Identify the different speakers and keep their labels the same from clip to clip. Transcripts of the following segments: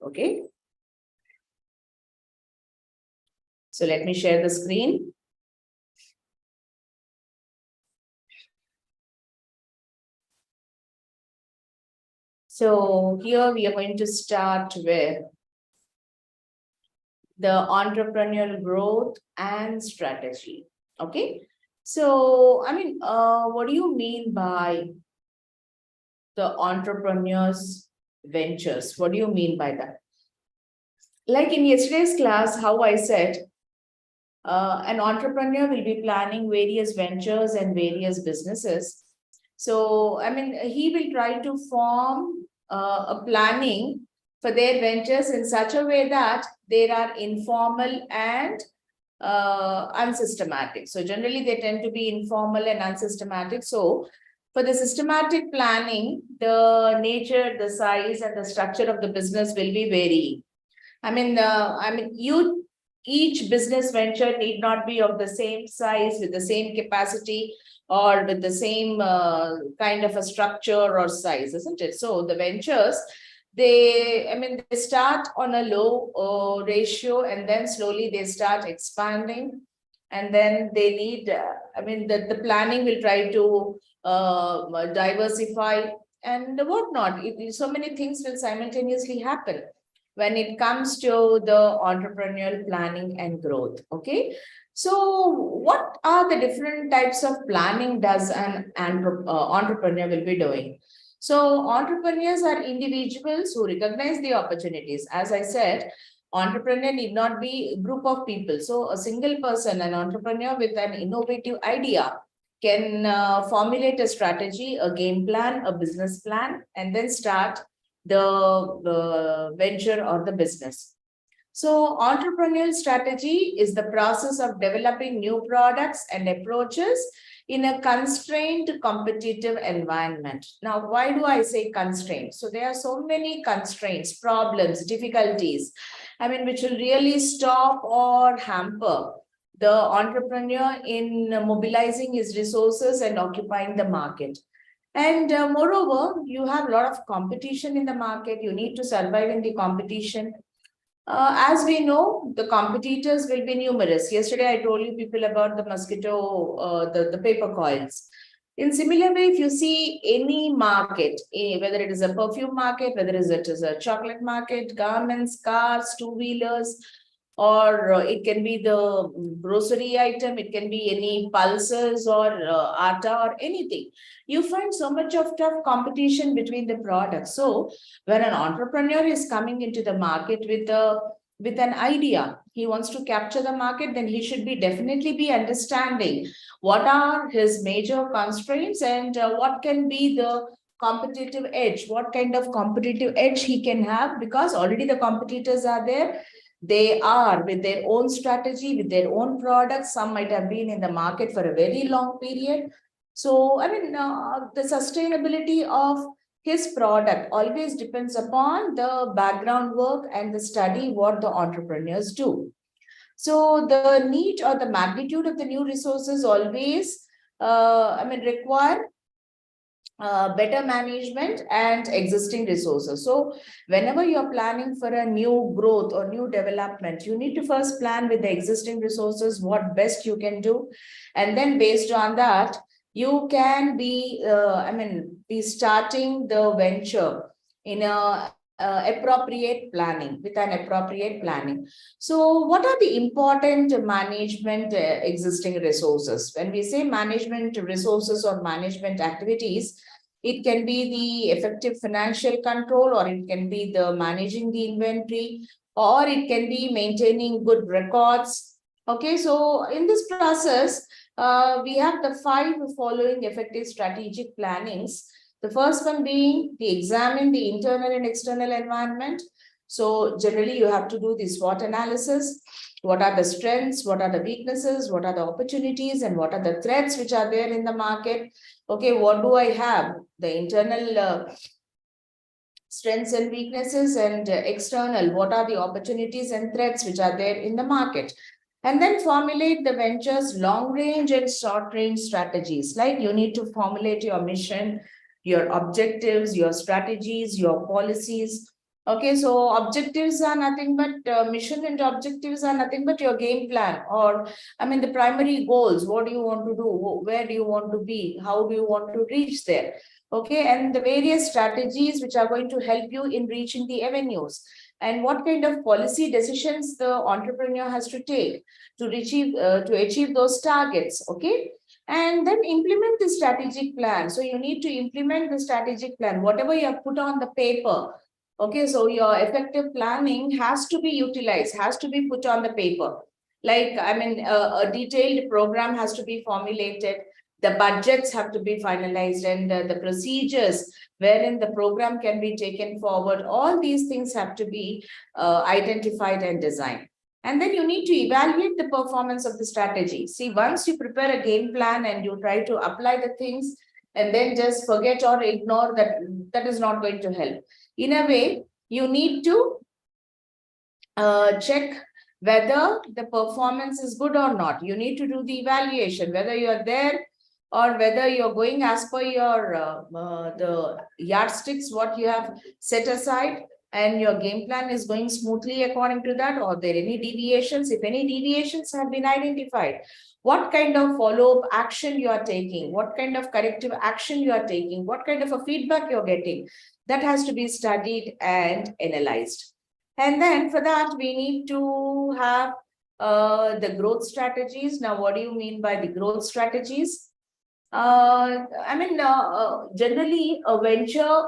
Speaker 1: Okay. So let me share the screen. So here we are going to start with the entrepreneurial growth and strategy. Okay. So, what do you mean by the entrepreneur's ventures? What do you mean by that? Like in yesterday's class, how I said, an entrepreneur will be planning various ventures and various businesses. So, he will try to form a planning for their ventures in such a way that they are informal and unsystematic. So generally they tend to be informal and unsystematic. So for the systematic planning, the nature, the size, and the structure of the business will be varying. Each business venture need not be of the same size, with the same capacity, or with the same kind of a structure or size, isn't it? So the ventures, they start on a low ratio, and then slowly they start expanding, and then they need, the planning will try to diversify and whatnot. So many things will simultaneously happen when it comes to the entrepreneurial planning and growth. Okay. So what are the different types of planning does an entrepreneur will be doing? So entrepreneurs are individuals who recognize the opportunities. As I said, entrepreneur need not be a group of people. So a single person, an entrepreneur with an innovative idea, can formulate a strategy, a game plan, a business plan, and then start the venture or the business. So entrepreneurial strategy is the process of developing new products and approaches in a constrained competitive environment. Now, why do I say constrained? So there are so many constraints, problems, difficulties, which will really stop or hamper the entrepreneur in mobilizing his resources and occupying the market. And moreover, you have a lot of competition in the market. You need to survive in the competition. As we know, the competitors will be numerous. Yesterday, I told you people about the mosquito, the paper coils. In similar way, if you see any market, whether it is a perfume market, whether it is a chocolate market, garments, cars, two-wheelers, or it can be the grocery item, it can be any pulses or atta or anything. You find so much of tough competition between the products. So when an entrepreneur is coming into the market with an idea, he wants to capture the market, then he should be definitely be understanding what are his major constraints and what can be the competitive edge, what kind of competitive edge he can have, because already the competitors are there. They are with their own strategy, with their own products. Some might have been in the market for a very long period. So, the sustainability of his product always depends upon the background work and the study what the entrepreneurs do. So the need or the magnitude of the new resources always, require better management and existing resources. So whenever you're planning for a new growth or new development, you need to first plan with the existing resources what best you can do. And then based on that, you can be, be starting the venture in a appropriate planning, with an appropriate planning. So what are the important management existing resources? When we say management resources or management activities, it can be the effective financial control, or it can be the managing the inventory, or it can be maintaining good records. Okay, so in this process, we have the 5 following effective strategic plannings. The first one being to examine the internal and external environment. So generally you have to do the SWOT analysis. What are the strengths? What are the weaknesses? What are the opportunities? And what are the threats which are there in the market? Okay, what do I have? The internal strengths and weaknesses, and external, what are the opportunities and threats which are there in the market? And then formulate the venture's long range and short range strategies. Like you need to formulate your mission, your objectives, your strategies, your policies. Okay, so objectives are nothing but mission and objectives are nothing but your game plan, or I mean the primary goals. What do you want to do? Where do you want to be? How do you want to reach there? Okay, and the various strategies which are going to help you in reaching the avenues, and what kind of policy decisions the entrepreneur has to take to achieve those targets. Okay, and then implement the strategic plan. So you need to implement the strategic plan, whatever you have put on the paper. Okay, so your effective planning has to be utilized, has to be put on the paper. Like, I mean, a detailed program has to be formulated, the budgets have to be finalized, and the procedures wherein the program can be taken forward. All these things have to be identified and designed. And then you need to evaluate the performance of the strategy. See, once you prepare a game plan and you try to apply the things and then just forget or ignore that, that is not going to help. In a way, you need to check whether the performance is good or not. You need to do the evaluation, whether you are there or whether you're going as per your the yardsticks, what you have set aside, and your game plan is going smoothly according to that, or there any deviations. If any deviations have been identified, what kind of follow-up action you are taking, what kind of corrective action you are taking, what kind of a feedback you're getting, that has to be studied and analyzed. And then for that, we need to have the growth strategies. Now, what do you mean by the growth strategies? I mean, generally a venture,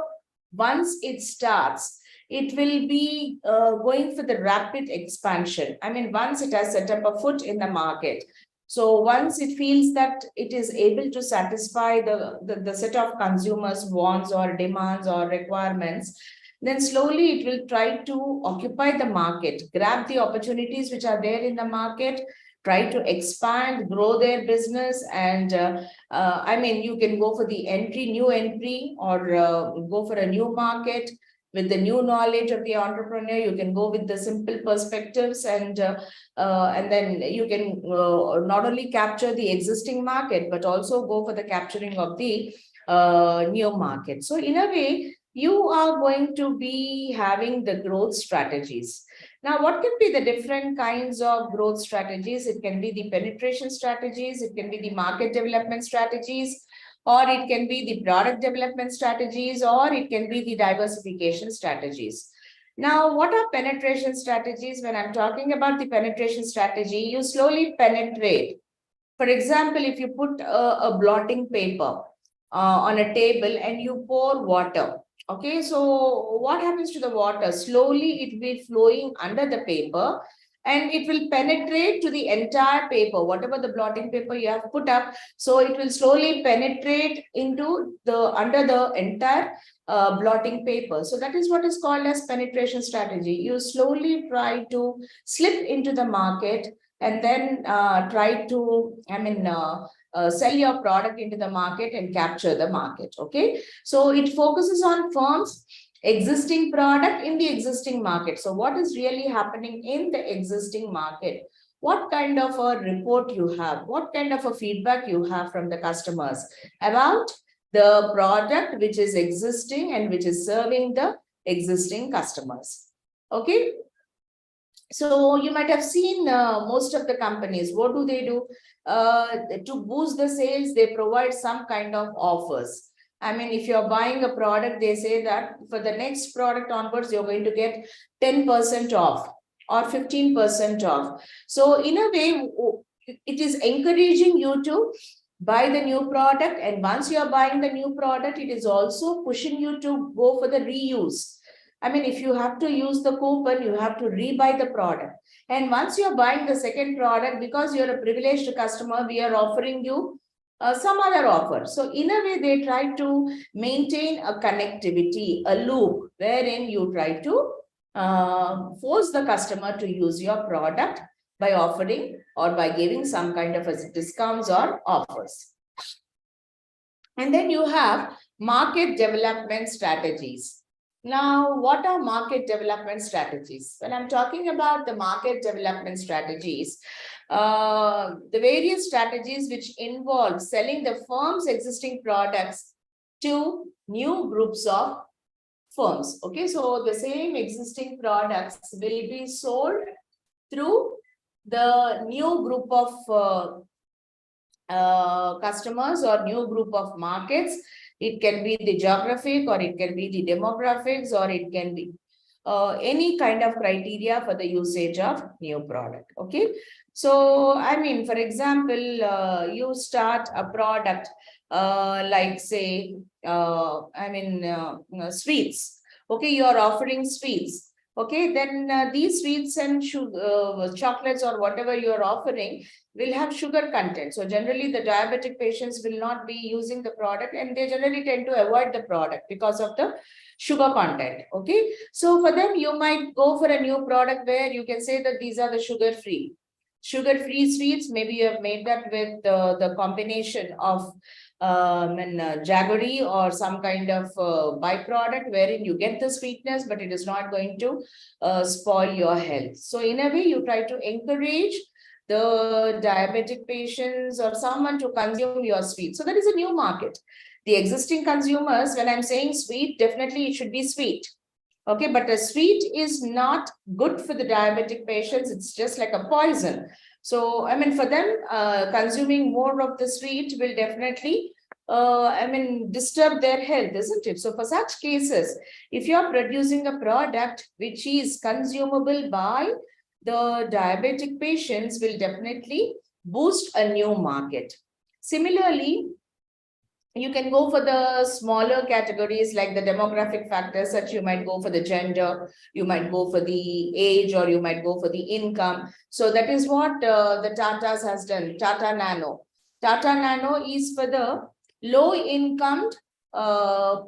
Speaker 1: once it starts, it will be going for the rapid expansion. I mean, once it has set up a foot in the market. So once it feels that it is able to satisfy the set of consumers' wants or demands or requirements, then slowly it will try to occupy the market, grab the opportunities which are there in the market, try to expand, grow their business. And I mean, you can go for the new entry, or go for a new market with the new knowledge of the entrepreneur. You can go with the simple perspectives, and then you can not only capture the existing market, but also go for the capturing of the new market. So in a way, you are going to be having the growth strategies. Now, what can be the different kinds of growth strategies? It can be the penetration strategies, it can be the market development strategies, or it can be the product development strategies, or it can be the diversification strategies. Now, what are penetration strategies? When I'm talking about the penetration strategy, you slowly penetrate. For example, if you put a blotting paper on a table and you pour water. Okay, so what happens to the water? Slowly it will be flowing under the paper, and it will penetrate to the entire paper, whatever the blotting paper you have put up. So it will slowly penetrate into the under the entire blotting paper. So that is what is called as penetration strategy. You slowly try to slip into the market, and then try to, sell your product into the market and capture the market. Okay, so it focuses on firms existing product in the existing market. So what is really happening in the existing market? What kind of a report you have? What kind of a feedback you have from the customers about the product which is existing and which is serving the existing customers? Okay, so you might have seen most of the companies, what do they do? To boost the sales, they provide some kind of offers. I mean, if you're buying a product, they say that for the next product onwards, you're going to get 10% off or 15% off. So in a way, it is encouraging you to buy the new product. And once you're buying the new product, it is also pushing you to go for the reuse. I mean, if you have to use the coupon, you have to rebuy the product. And once you're buying the second product, because you're a privileged customer, we are offering you some other offer. So in a way, they try to maintain a connectivity, a loop, wherein you try to force the customer to use your product by offering or by giving some kind of a discounts or offers. And then you have market development strategies. Now, what are market development strategies? When I'm talking about the market development strategies, the various strategies which involve selling the firm's existing products to new groups of firms. Okay, so the same existing products will be sold through the new group of customers or new group of markets. It can be the geographic, or it can be the demographics, or it can be any kind of criteria for the usage of new product. Okay, so I mean, for example, you start a product like say sweets. Okay, you are offering sweets. Okay, then these sweets and chocolates or whatever you are offering will have sugar content. So generally the diabetic patients will not be using the product, and they generally tend to avoid the product because of the sugar content. Okay, so for them you might go for a new product where you can say that these are the sugar-free sweets. Maybe you have made that with the combination of jaggery or some kind of byproduct wherein you get the sweetness, but it is not going to spoil your health. So in a way, you try to encourage the diabetic patients or someone to consume your sweet. So that is a new market. The existing consumers, when I'm saying sweet, definitely it should be sweet. Okay, but a sweet is not good for the diabetic patients. It's just like a poison. So, I mean, for them, consuming more of the sweet will definitely, disturb their health, isn't it? So for such cases, if you're producing a product which is consumable by the diabetic patients, will definitely boost a new market. Similarly, you can go for the smaller categories like the demographic factors, that you might go for the gender, you might go for the age, or you might go for the income. So that is what the Tata's has done. Tata Nano. Tata Nano is for the low income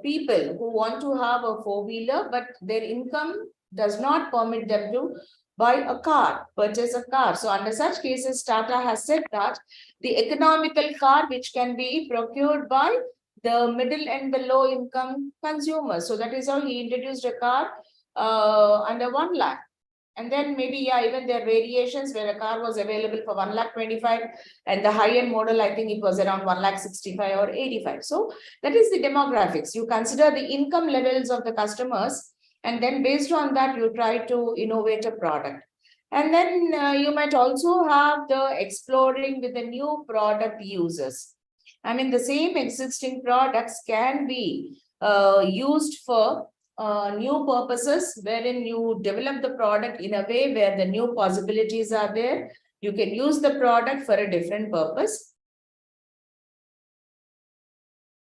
Speaker 1: people who want to have a four-wheeler, but their income does not permit them to buy a car, purchase a car. So under such cases, Tata has said that the economical car which can be procured by the middle and the low income consumers. So that is how he introduced a car under 1 lakh. And then maybe, yeah, even there are variations where a car was available for 1,25,000, and the high-end model, I think it was around 1,65,000 or 85. So that is the demographics. You consider the income levels of the customers, and then based on that, you try to innovate a product. And then you might also have the exploring with the new product users. I mean, the same existing products can be used for new purposes, wherein you develop the product in a way where the new possibilities are there. You can use the product for a different purpose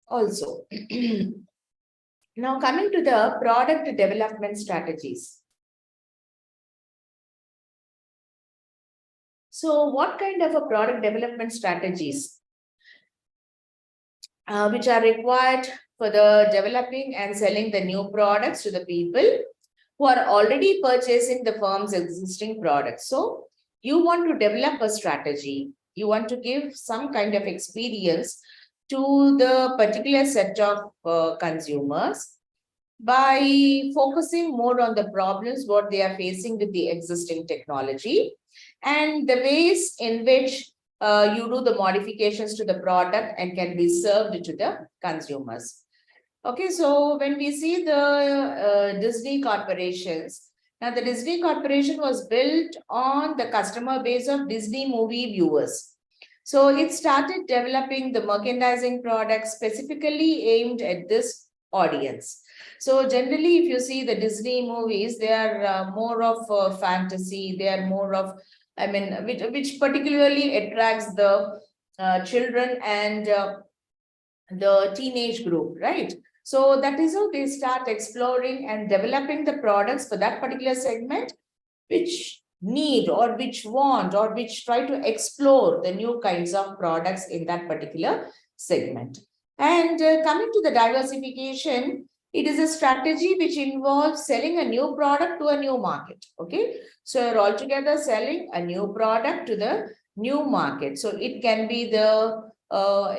Speaker 1: also. Now coming to the product development strategies. So what kind of a product development strategies which are required for the developing and selling the new products to the people who are already purchasing the firm's existing products? So you want to develop a strategy. You want to give some kind of experience to the particular set of consumers by focusing more on the problems what they are facing with the existing technology and the ways in which you do the modifications to the product and can be served to the consumers. Okay, so when we see the Disney corporations, now the Disney corporation was built on the customer base of Disney movie viewers. So it started developing the merchandising products specifically aimed at this audience. So generally, if you see the Disney movies, they are more of fantasy. They are more of, I mean, which particularly attracts the children and the teenage group, right? So that is how they start exploring and developing the products for that particular segment, which need or which want or which try to explore the new kinds of products in that particular segment. And coming to the diversification, it is a strategy which involves selling a new product to a new market. Okay, so you're altogether selling a new product to the new market. So it can be the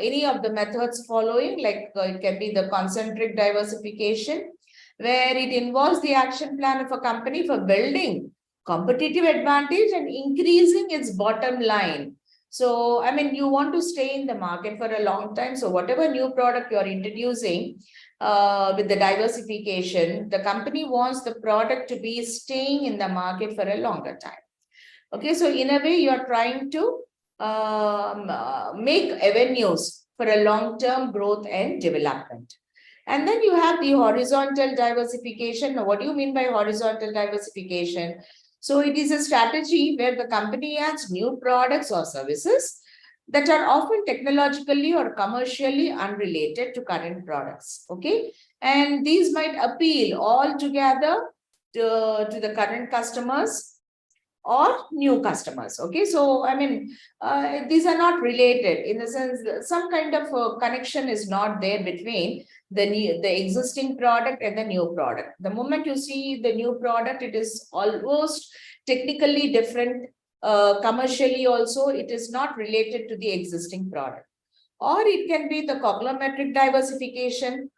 Speaker 1: any of the methods following, like it can be the concentric diversification, where it involves the action plan of a company for building competitive advantage and increasing its bottom line. So, I mean, you want to stay in the market for a long time. So whatever new product you're introducing with the diversification, the company wants the product to be staying in the market for a longer time. Okay, so in a way, you're trying to make avenues for a long-term growth and development. And then you have the horizontal diversification. Now, what do you mean by horizontal diversification? So it is a strategy where the company adds new products or services that are often technologically or commercially unrelated to current products. Okay, and these might appeal altogether to the current customers or new customers. Okay, so I mean, these are not related in the sense that some kind of connection is not there between the existing product and the new product. The moment you see the new product, it is almost technically different. Commercially also, it is not related to the existing product. Or it can be the conglomerate diversification.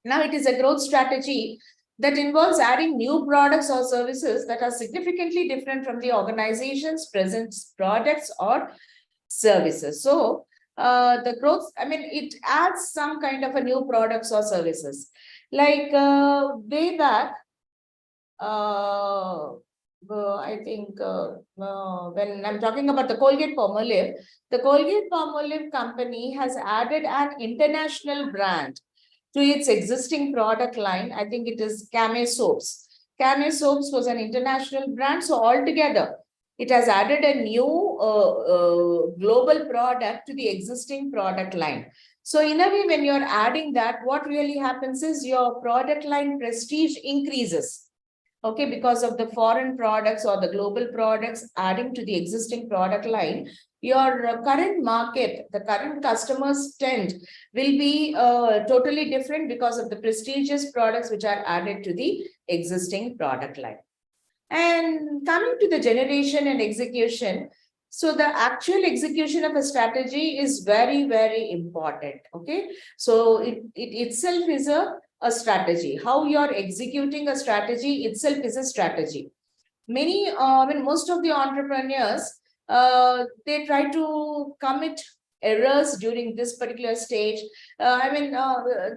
Speaker 1: Now it is a growth strategy that involves adding new products or services that are significantly different from the organization's present products or services. So the growth, I mean, it adds some kind of a new products or services. Like way back, I think when I'm talking about the Colgate-Palmolive, the Colgate-Palmolive company has added an international brand to its existing product line. I think it is Camay Soaps. Camay Soaps was an international brand. So altogether, it has added a new global product to the existing product line. So in a way, when you're adding that, what really happens is your product line prestige increases. Okay, because of the foreign products or the global products adding to the existing product line, your current market, the current customers trend will be totally different because of the prestigious products which are added to the existing product line. And coming to the generation and execution, so the actual execution of a strategy is very, very important. Okay, so it itself is a strategy. How you're executing a strategy itself is a strategy. Many, I mean, most of the entrepreneurs, they try to commit errors during this particular stage. I mean,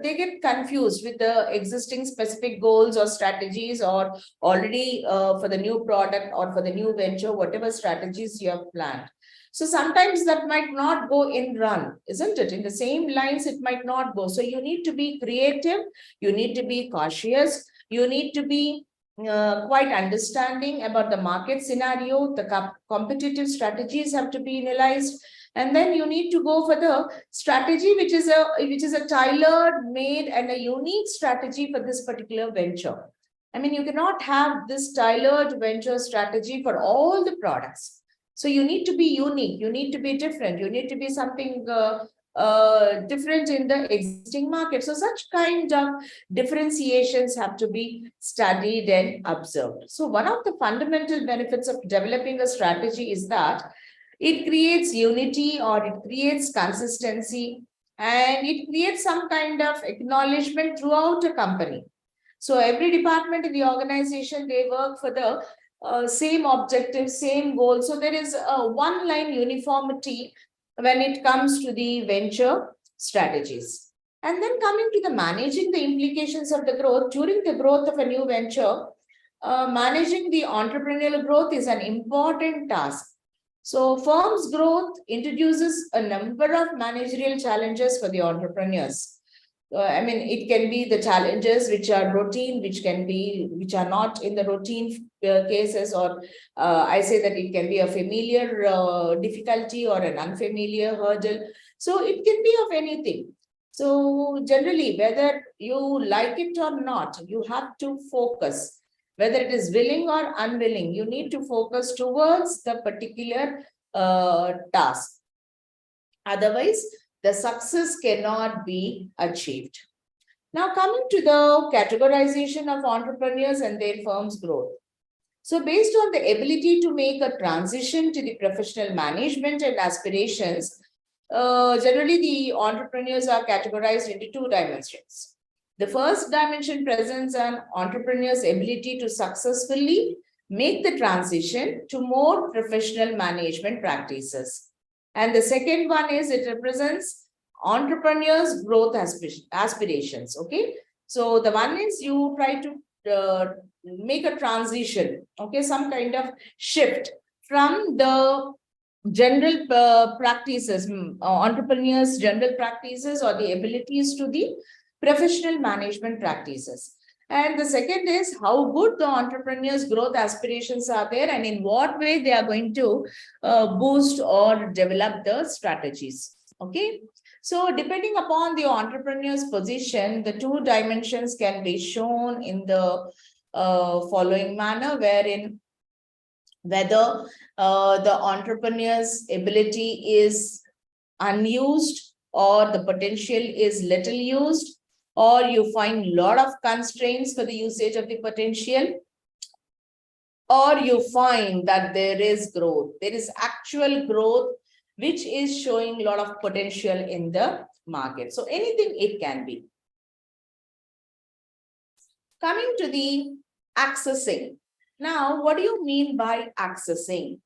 Speaker 1: they get confused with the existing specific goals or strategies, or already for the new product or for the new venture, whatever strategies you have planned. So sometimes that might not go in run, isn't it? In the same lines, it might not go. So you need to be creative, you need to be cautious, you need to be quite understanding about the market scenario. The competitive strategies have to be analyzed, and then you need to go for the strategy which is a tailored made and a unique strategy for this particular venture. I mean, you cannot have this tailored venture strategy for all the products. So you need to be unique, you need to be different, you need to be something different in the existing market. So such kind of differentiations have to be studied and observed. So one of the fundamental benefits of developing a strategy is that it creates unity, or it creates consistency, and it creates some kind of acknowledgement throughout a company. So every department in the organization, they work for the same objective, same goal. So there is a one-line uniformity when it comes to the venture strategies. And then coming to the managing the implications of the growth, during the growth of a new venture, managing the entrepreneurial growth is an important task. So firm's growth introduces a number of managerial challenges for the entrepreneurs. I mean, it can be the challenges which are routine, which are not in the routine cases, or I say that it can be a familiar difficulty or an unfamiliar hurdle. So it can be of anything. So generally, whether you like it or not, you have to focus. Whether it is willing or unwilling, you need to focus towards the particular task. Otherwise, the success cannot be achieved. Now, coming to the categorization of entrepreneurs and their firm's growth. So based on the ability to make a transition to the professional management and aspirations, generally the entrepreneurs are categorized into two dimensions. The first dimension presents an entrepreneur's ability to successfully make the transition to more professional management practices. And the second one is it represents entrepreneurs' growth aspirations. Okay. So the one is you try to make a transition, okay, some kind of shift from the general practices, entrepreneurs' general practices or the abilities to the professional management practices. And the second is how good the entrepreneurs' growth aspirations are there and in what way they are going to boost or develop the strategies. Okay. So depending upon the entrepreneur's position, the two dimensions can be shown in the following manner, wherein whether the entrepreneur's ability is unused or the potential is little used, or you find a lot of constraints for the usage of the potential, or you find that there is growth, there is actual growth, which is showing a lot of potential in the market. So anything it can be. Coming to the accessing. Now, what do you mean by accessing?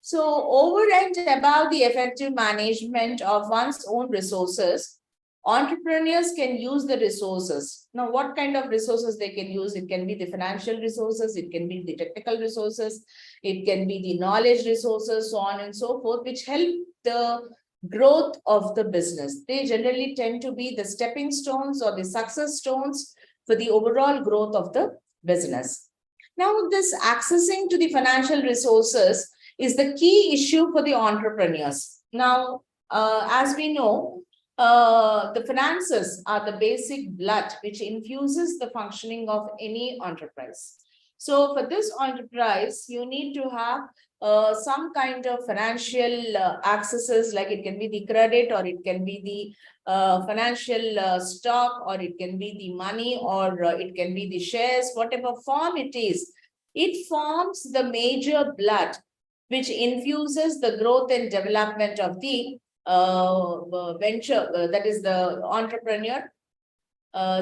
Speaker 1: So over and above the effective management of one's own resources, entrepreneurs can use the resources. Now, what kind of resources they can use? It can be the financial resources, it can be the technical resources, it can be the knowledge resources, so on and so forth, which help the growth of the business. They generally tend to be the stepping stones or the success stones for the overall growth of the business. Now, this accessing to the financial resources is the key issue for the entrepreneurs. Now, as we know, the finances are the basic blood which infuses the functioning of any enterprise. So for this enterprise, you need to have some kind of financial accesses, like it can be the credit or it can be the financial stock, or it can be the money, or it can be the shares, whatever form it is. It forms the major blood which infuses the growth and development of the venture, that is the entrepreneur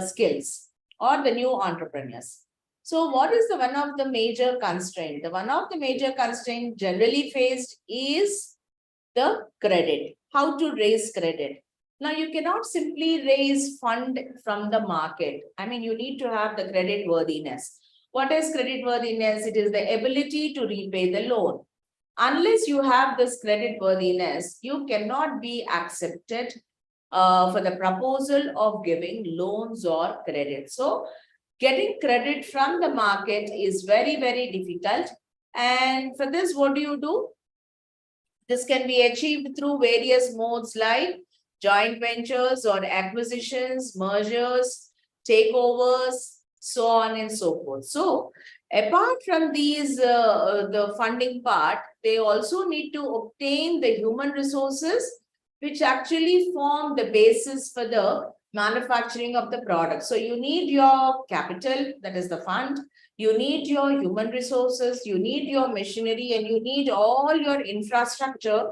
Speaker 1: skills or the new entrepreneurs. So what is the one of the major constraint? The one of the major constraint generally faced is the credit. How to raise credit? Now you cannot simply raise fund from the market. I mean, you need to have the credit worthiness. What is credit worthiness? It is the ability to repay the loan. Unless you have this credit worthiness, you cannot be accepted for the proposal of giving loans or credit. So getting credit from the market is very, very difficult. And for this, what do? This can be achieved through various modes like joint ventures or acquisitions, mergers, takeovers, so on and so forth. So apart from these, the funding part, they also need to obtain the human resources, which actually form the basis for the manufacturing of the product. So you need your capital, that is the fund, you need your human resources, you need your machinery, and you need all your infrastructure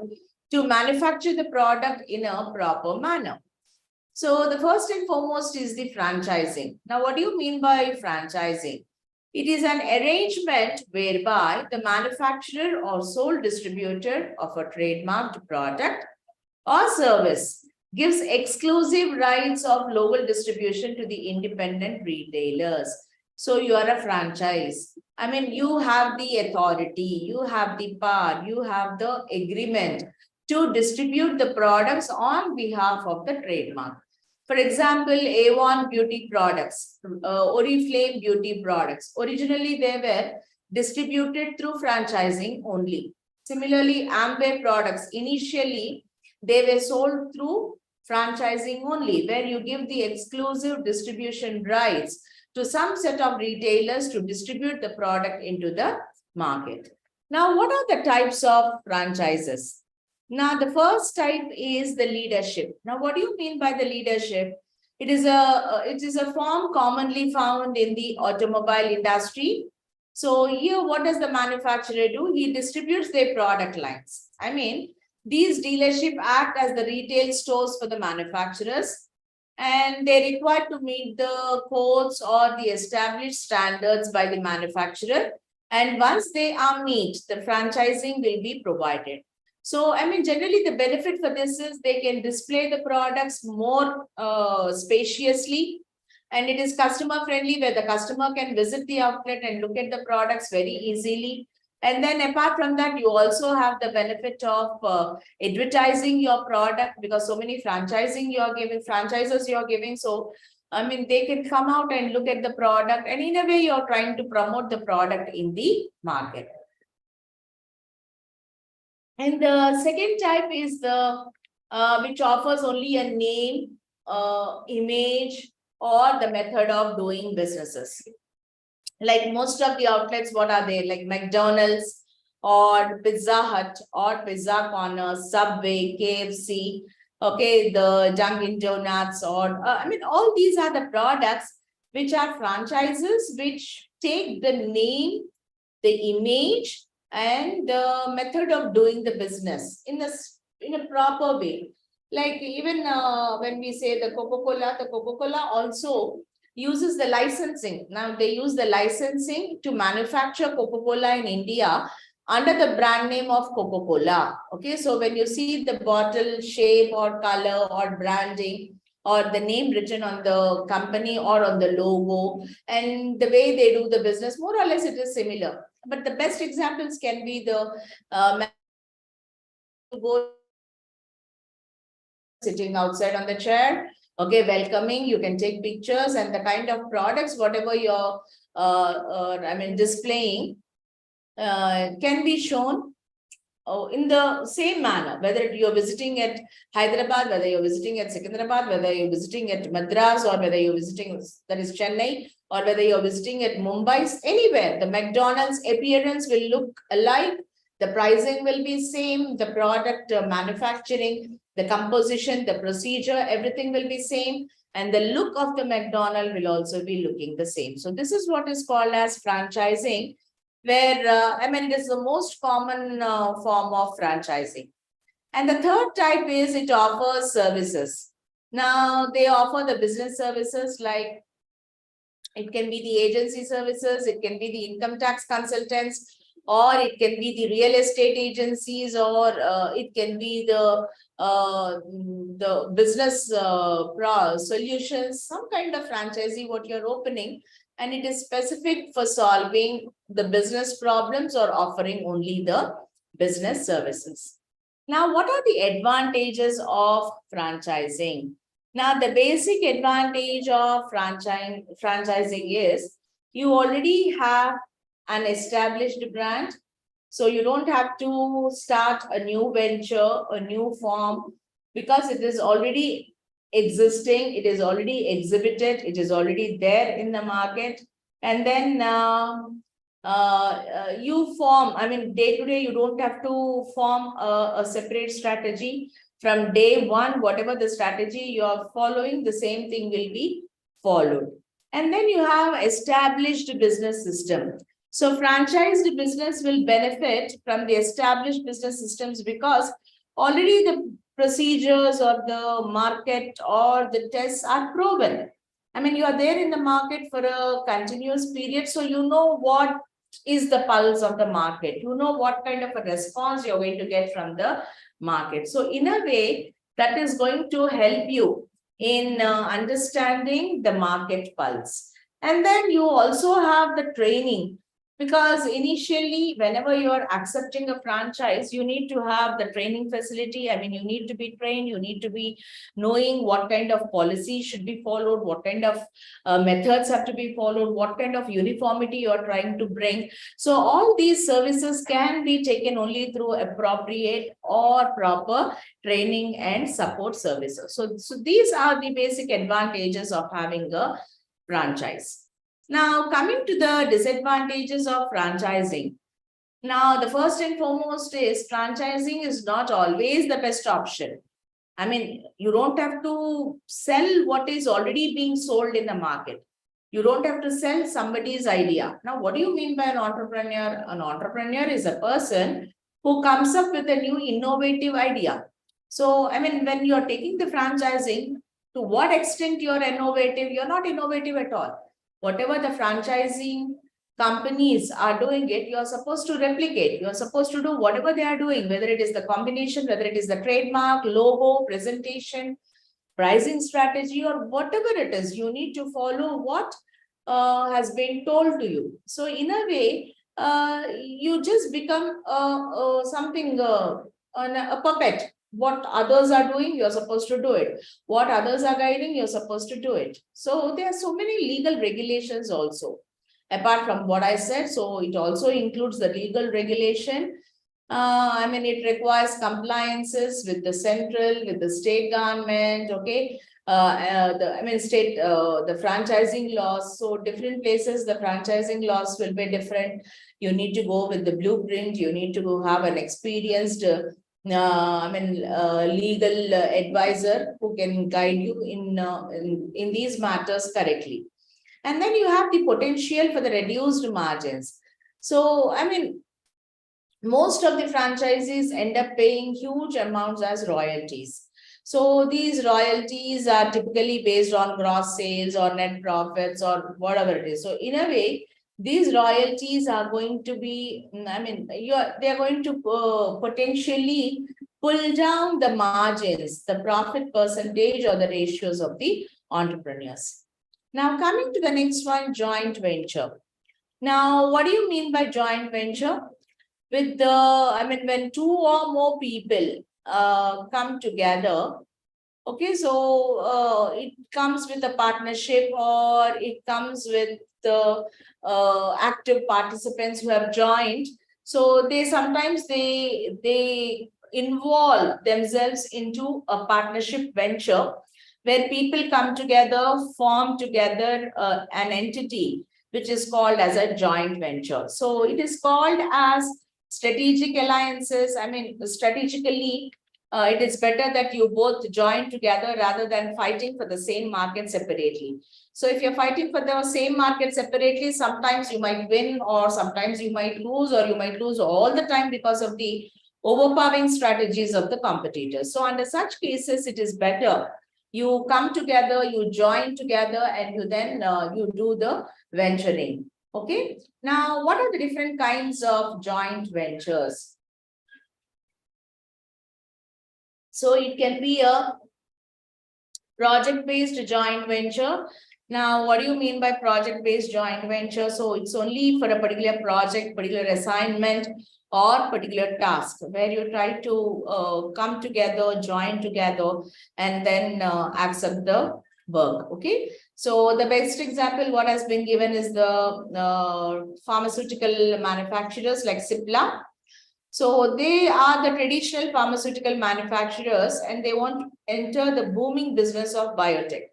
Speaker 1: to manufacture the product in a proper manner. So the first and foremost is the franchising. Now, what do you mean by franchising? It is an arrangement whereby the manufacturer or sole distributor of a trademarked product or service gives exclusive rights of global distribution to the independent retailers. So you are a franchise. I mean, you have the authority, you have the power, you have the agreement to distribute the products on behalf of the trademark. For example, A1 beauty products, Oriflame beauty products. Originally, they were distributed through franchising only. Similarly, Amway products, initially, they were sold through franchising only, where you give the exclusive distribution rights to some set of retailers to distribute the product into the market. Now, what are the types of franchises? Now, the first type is the leadership. Now, what do you mean by the leadership? It is a form commonly found in the automobile industry. So here, what does the manufacturer do? He distributes their product lines. I mean, these dealerships act as the retail stores for the manufacturers, and they're required to meet the codes or the established standards by the manufacturer. And once they are met, the franchising will be provided. So, I mean, generally the benefit for this is they can display the products more spaciously, and it is customer friendly where the customer can visit the outlet and look at the products very easily. And then apart from that, you also have the benefit of advertising your product, because so many franchises you're giving. So, I mean, they can come out and look at the product, and in a way you're trying to promote the product in the market. And the second type is the which offers only a name, image, or the method of doing businesses. Like most of the outlets, what are they? Like McDonald's or Pizza Hut or Pizza Corner, Subway, KFC, okay, the Dunkin' Donuts, or I mean, all these are the products which are franchises which take the name, the image, and the method of doing the business in a proper way. Like even when we say the Coca-Cola also uses the licensing. Now they use the licensing to manufacture Coca-Cola in India under the brand name of Coca-Cola. Okay, so when you see the bottle shape or color or branding or the name written on the company or on the logo, and the way they do the business, more or less it is similar. But the best examples can be the sitting outside on the chair, okay, welcoming, you can take pictures, and the kind of products, whatever you're I mean displaying, can be shown in the same manner, whether you're visiting at Hyderabad, whether you're visiting at Secunderabad, whether you're visiting at Madras, or whether you're visiting, that is Chennai, or whether you're visiting at Mumbai, anywhere, the McDonald's appearance will look alike, the pricing will be same, the product manufacturing, the composition, the procedure, everything will be same, and the look of the McDonald will also be looking the same. So this is what is called as franchising, where I mean, it is the most common form of franchising. And the third type is it offers services. Now they offer the business services, like it can be the agency services, it can be the income tax consultants, or it can be the real estate agencies, or it can be the business solutions, some kind of franchisee what you're opening, and it is specific for solving the business problems or offering only the business services. Now, what are the advantages of franchising? Now, the basic advantage of franchising is you already have an established brand. So you don't have to start a new venture, a new form, because it is already existing, it is already exhibited, it is already there in the market. And then you form, I mean, day to day, you don't have to form a separate strategy. From day one, whatever the strategy you are following, the same thing will be followed. And then you have established business system. So franchised business will benefit from the established business systems, because already the procedures or the market or the tests are proven. I mean, you are there in the market for a continuous period, so you know what is the pulse of the market. You know what kind of a response you're going to get from the market. So in a way, that is going to help you in understanding the market pulse. And then you also have the training, because initially, whenever you are accepting a franchise, you need to have the training facility. I mean, you need to be trained, you need to be knowing what kind of policy should be followed, what kind of methods have to be followed, what kind of uniformity you are trying to bring. So all these services can be taken only through appropriate or proper training and support services. So these are the basic advantages of having a franchise. Now, coming to the disadvantages of franchising. Now, the first and foremost is franchising is not always the best option. I mean, you don't have to sell what is already being sold in the market. You don't have to sell somebody's idea. Now, what do you mean by an entrepreneur? An entrepreneur is a person who comes up with a new innovative idea. So, I mean, when you're taking the franchising, to what extent you're innovative? You're not innovative at all. Whatever the franchising companies are doing it, you are supposed to replicate. You are supposed to do whatever they are doing, whether it is the combination, whether it is the trademark, logo, presentation, pricing strategy, or whatever it is. You need to follow what has been told to you. So in a way, you just become something, a puppet. What others are doing, you're supposed to do it. What others are guiding, you're supposed to do it. So there are so many legal regulations also. Apart from what I said, so it also includes the legal regulation. I mean, it requires compliances with the central, with the state government, okay? The franchising laws. So different places, the franchising laws will be different. You need to go with the blueprint. You need to have an experienced, legal advisor who can guide you in these matters correctly. And then you have the potential for the reduced margins. So, I mean, most of the franchisees end up paying huge amounts as royalties. So these royalties are typically based on gross sales or net profits or whatever it is. So in a way, these royalties are going to be, they're going to potentially pull down the margins, the profit percentage or the ratios of the entrepreneurs. Now coming to the next one, joint venture. Now, what do you mean by joint venture? With when two or more people come together, okay, so it comes with a partnership, or it comes with the active participants who have joined. So they sometimes they involve themselves into a partnership venture where people come together, form together an entity which is called as a joint venture. So it is called as strategic alliances. I mean, strategically, it is better that you both join together rather than fighting for the same market separately. So if you're fighting for the same market separately, sometimes you might win, or sometimes you might lose, or you might lose all the time because of the overpowering strategies of the competitors. So under such cases, it is better you come together, you join together, and you then you do the venturing. Okay. Now, what are the different kinds of joint ventures? So it can be a project-based joint venture. Now, what do you mean by project-based joint venture? So it's only for a particular project, particular assignment, or particular task where you try to come together, join together, and then accept the work. Okay. So the best example what has been given is the pharmaceutical manufacturers like Cipla. So they are the traditional pharmaceutical manufacturers, and they want to enter the booming business of biotech.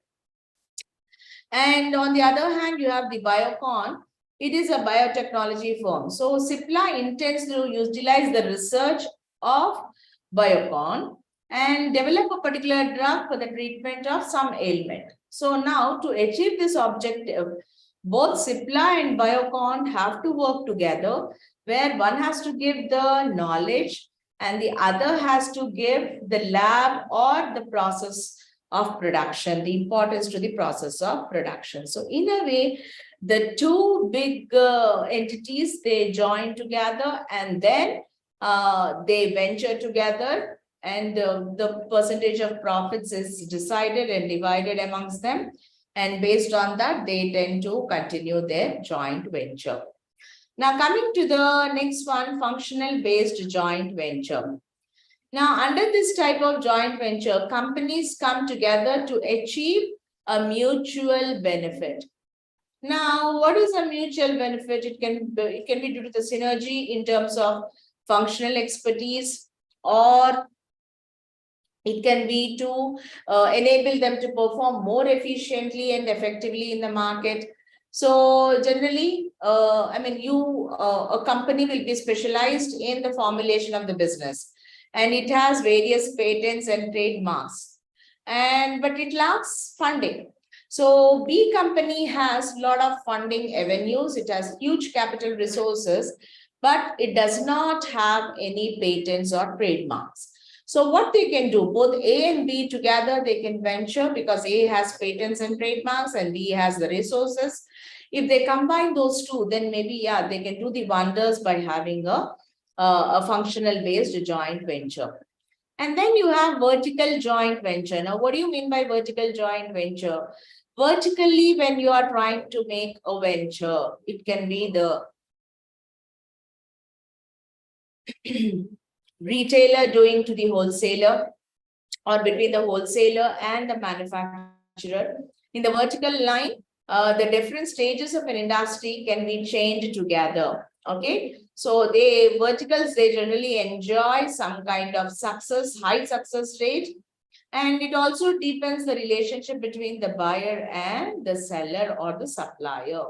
Speaker 1: And on the other hand, you have the Biocon. It is a biotechnology firm. So Cipla intends to utilize the research of Biocon and develop a particular drug for the treatment of some ailment. So now, to achieve this objective, both Cipla and Biocon have to work together, where one has to give the knowledge and the other has to give the lab or the process of production, the importance to the process of production. So in a way, the two big entities, they join together, and then they venture together, and the percentage of profits is decided and divided amongst them. And based on that, they tend to continue their joint venture. Now, coming to the next one, functional based joint venture. Now, under this type of joint venture, companies come together to achieve a mutual benefit. Now, what is a mutual benefit? It can be due to the synergy in terms of functional expertise, or it can be to enable them to perform more efficiently and effectively in the market. So generally, a company will be specialized in the formulation of the business, and it has various patents and trademarks, but it lacks funding. So B company has a lot of funding avenues. It has huge capital resources, but it does not have any patents or trademarks. So what they can do, both A and B together, they can venture, because A has patents and trademarks and B has the resources. If they combine those two, then maybe, yeah, they can do the wonders by having a functional based joint venture. And then you have vertical joint venture. Now, what do you mean by vertical joint venture? Vertically, when you are trying to make a venture, it can be the retailer doing to the wholesaler, or between the wholesaler and the manufacturer. In the vertical line, the different stages of an industry can be chained together. Okay, so the verticals, they generally enjoy some kind of success, high success rate, and it also deepens the relationship between the buyer and the seller or the supplier.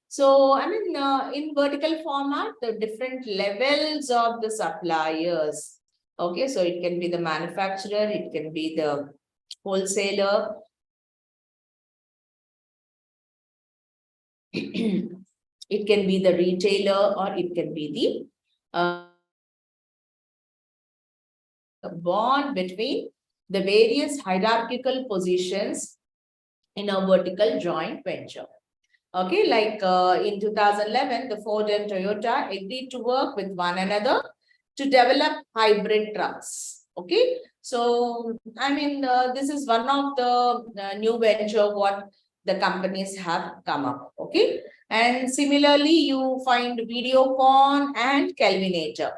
Speaker 1: So, I mean, in vertical format, the different levels of the suppliers. Okay, so it can be the manufacturer, it can be the wholesaler. It can be the retailer, or it can be the bond between the various hierarchical positions in a vertical joint venture. Okay, like in 2011, the Ford and Toyota agreed to work with one another to develop hybrid trucks. Okay, so I mean, this is one of the new venture what the companies have come up. Okay, and similarly, you find Videocon and Kelvinator.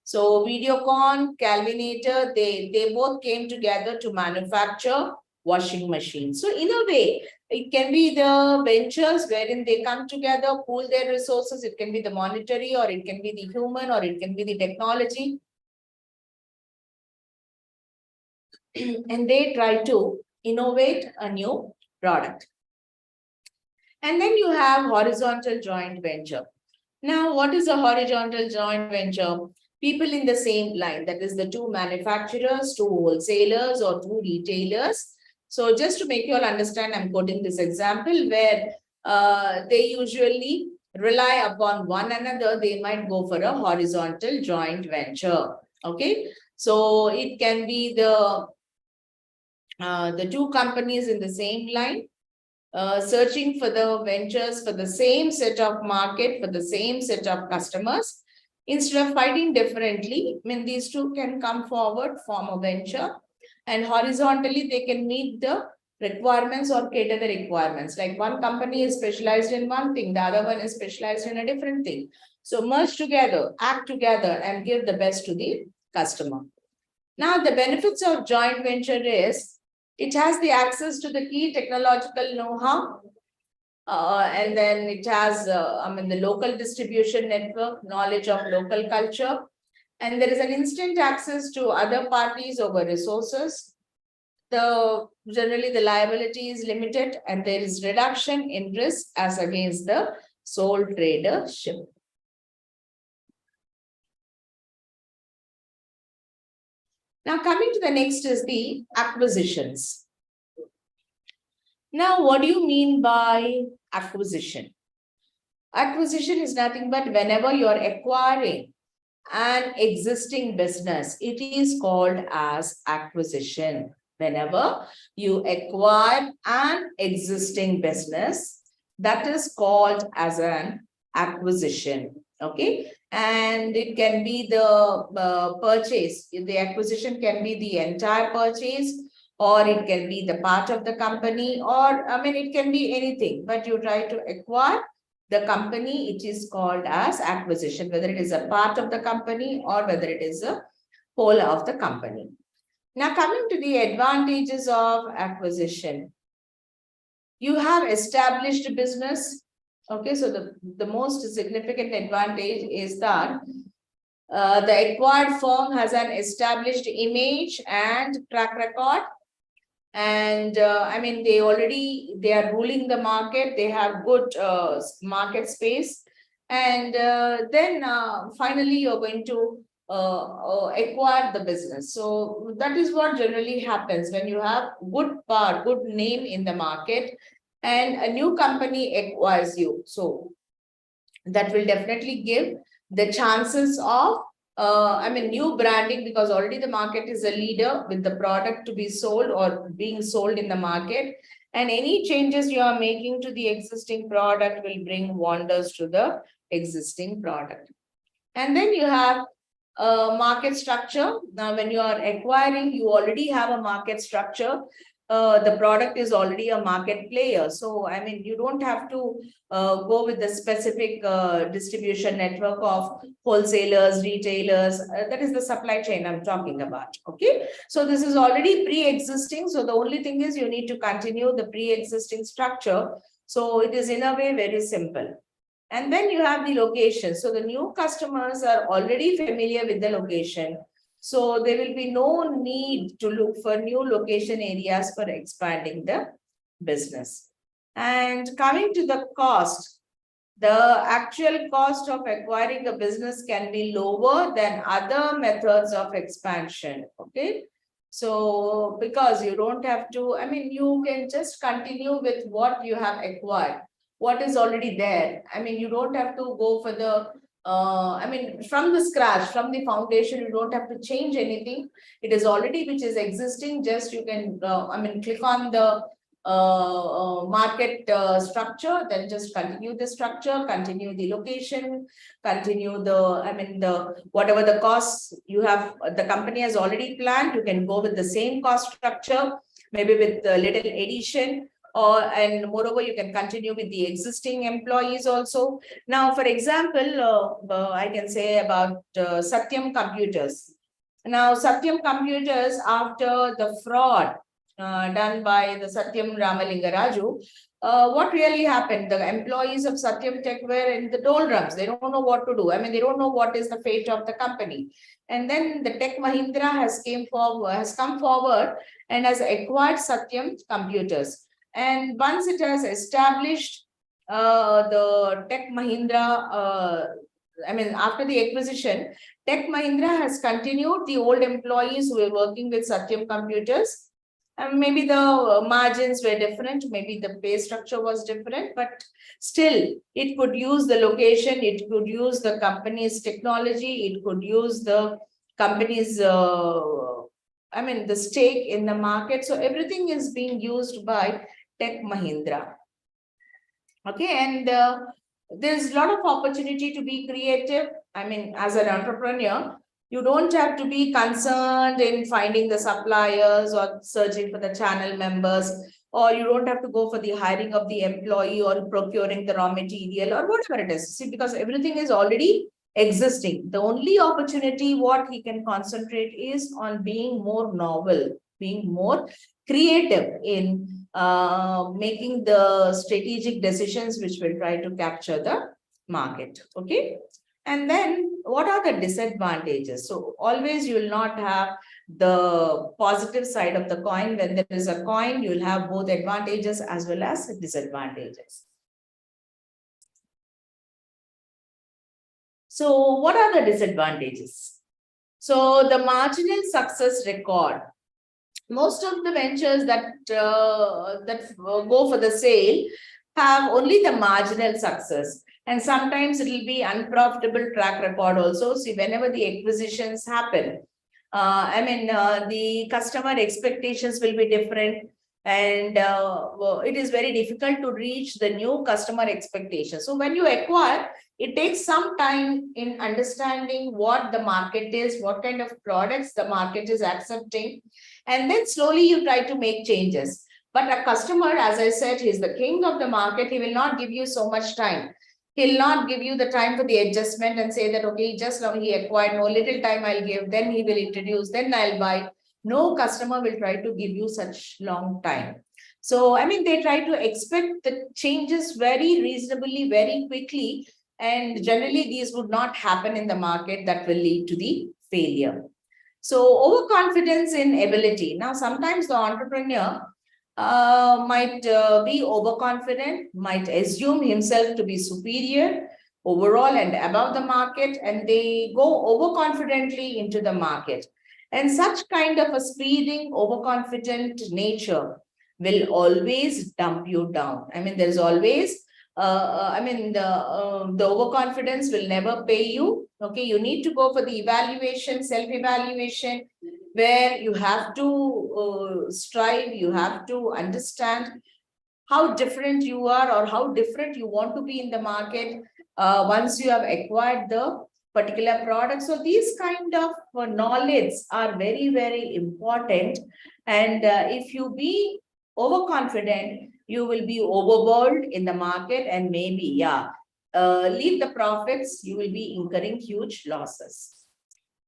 Speaker 1: So Videocon, Kelvinator, they both came together to manufacture washing machines. So in a way, it can be the ventures wherein they come together, pool their resources. It can be the monetary, or it can be the human, or it can be the technology. And they try to innovate a new product. And then you have horizontal joint venture. Now, what is a horizontal joint venture? People in the same line, that is the two manufacturers, two wholesalers, or two retailers. So just to make you all understand, I'm quoting this example where they usually rely upon one another. They might go for a horizontal joint venture. Okay, so it can be the two companies in the same line, searching for the ventures for the same set of market, for the same set of customers. Instead of fighting differently, I mean, these two can come forward, form a venture, and horizontally they can meet the requirements or cater the requirements. Like one company is specialized in one thing, the other one is specialized in a different thing. So merge together, act together, and give the best to the customer. Now, the benefits of joint venture is it has the access to the key technological know-how, and then it has, the local distribution network, knowledge of local culture, and there is an instant access to other parties over resources. Generally the liability is limited, and there is reduction in risk as against the sole tradership. Now, coming to the next is the acquisitions. Now, what do you mean by acquisition? Acquisition is nothing but whenever you're acquiring an existing business, it is called as acquisition. Whenever you acquire an existing business, that is called as an acquisition. Okay, and it can be the purchase. The acquisition can be the entire purchase, or it can be the part of the company, or it can be anything, but you try to acquire the company, it is called as acquisition, whether it is a part of the company or whether it is a whole of the company. Now, coming to the advantages of acquisition, you have established business. Okay, so the most significant advantage is that the acquired firm has an established image and track record. And they are ruling the market, they have good market space, and then finally you're going to acquire the business. So that is what generally happens when you have good name in the market and a new company acquires you. So that will definitely give the chances of new branding, because already the market is a leader with the product to be sold or being sold in the market. And any changes you are making to the existing product will bring wonders to the existing product. And then you have market structure. Now, when you are acquiring, you already have a market structure. The product is already a market player. So, I mean, you don't have to go with the specific distribution network of wholesalers, retailers. That is the supply chain I'm talking about. Okay. So, this is already pre-existing. So, the only thing is you need to continue the pre-existing structure. So, it is in a way very simple. And then you have the location. So the new customers are already familiar with the location. So there will be no need to look for new location areas for expanding the business. And coming to the cost, the actual cost of acquiring a business can be lower than other methods of expansion. Okay. So because you don't have to, I mean, you can just continue with what you have acquired, what is already there. I mean, you don't have to go for the, I mean, from the scratch, from the foundation, you don't have to change anything. It is already which is existing. Just you can, I mean, click on the market structure, then just continue the structure, continue the location, continue the, I mean, the whatever the costs you have, the company has already planned, you can go with the same cost structure, maybe with a little addition. And moreover, you can continue with the existing employees also. Now, for example, I can say about Satyam Computers. Now, Satyam Computers, after the fraud done by the Satyam Ramalingaraju, what really happened? The employees of Satyam Tech were in the doldrums. They don't know what to do. I mean, they don't know what is the fate of the company. And then the Tech Mahindra has come forward and has acquired Satyam Computers. And once it has established the Tech Mahindra, I mean, after the acquisition, Tech Mahindra has continued the old employees who were working with Satyam Computers. And maybe the margins were different, maybe the pay structure was different, but still it could use the location, it could use the company's technology, it could use the company's I mean, the stake in the market. So everything is being used by Tech Mahindra. Okay, and there's a lot of opportunity to be creative. I mean, as an entrepreneur, you don't have to be concerned in finding the suppliers or searching for the channel members, or you don't have to go for the hiring of the employee or procuring the raw material or whatever it is. See, because everything is already existing. The only opportunity what he can concentrate is on being more novel, being more creative in making the strategic decisions which will try to capture the market. Okay. And then what are the disadvantages? So always you will not have the positive side of the coin. When there is a coin, you will have both advantages as well as disadvantages. So what are the disadvantages? So the marginal success record. Most of the ventures that go for the sale have only the marginal success, and sometimes it will be unprofitable track record also. See, whenever the acquisitions happen, I mean, the customer expectations will be different, and it is very difficult to reach the new customer expectations. So when you acquire, it takes some time in understanding what the market is, what kind of products the market is accepting, and then slowly you try to make changes. But a customer, as I said, he's the king of the market. He will not give you so much time. He'll not give you the time for the adjustment and say that, okay, just now he acquired, no, little time I'll give, then he will introduce, then I'll buy. No customer will try to give you such long time. So, I mean, they try to expect the changes very reasonably, very quickly. And generally, these would not happen in the market. That will lead to the failure. So overconfidence in ability. Now, sometimes the entrepreneur might be overconfident, might assume himself to be superior overall and above the market, and they go overconfidently into the market. And such kind of a speeding, overconfident nature will always dump you down. I mean, there's always, the overconfidence will never pay you. Okay, you need to go for the evaluation, self-evaluation, where you have to strive, you have to understand how different you are or how different you want to be in the market once you have acquired the particular product. So these kind of knowledge are very, very important. And if you be overconfident, you will be overboard in the market and maybe, leave the profits, you will be incurring huge losses.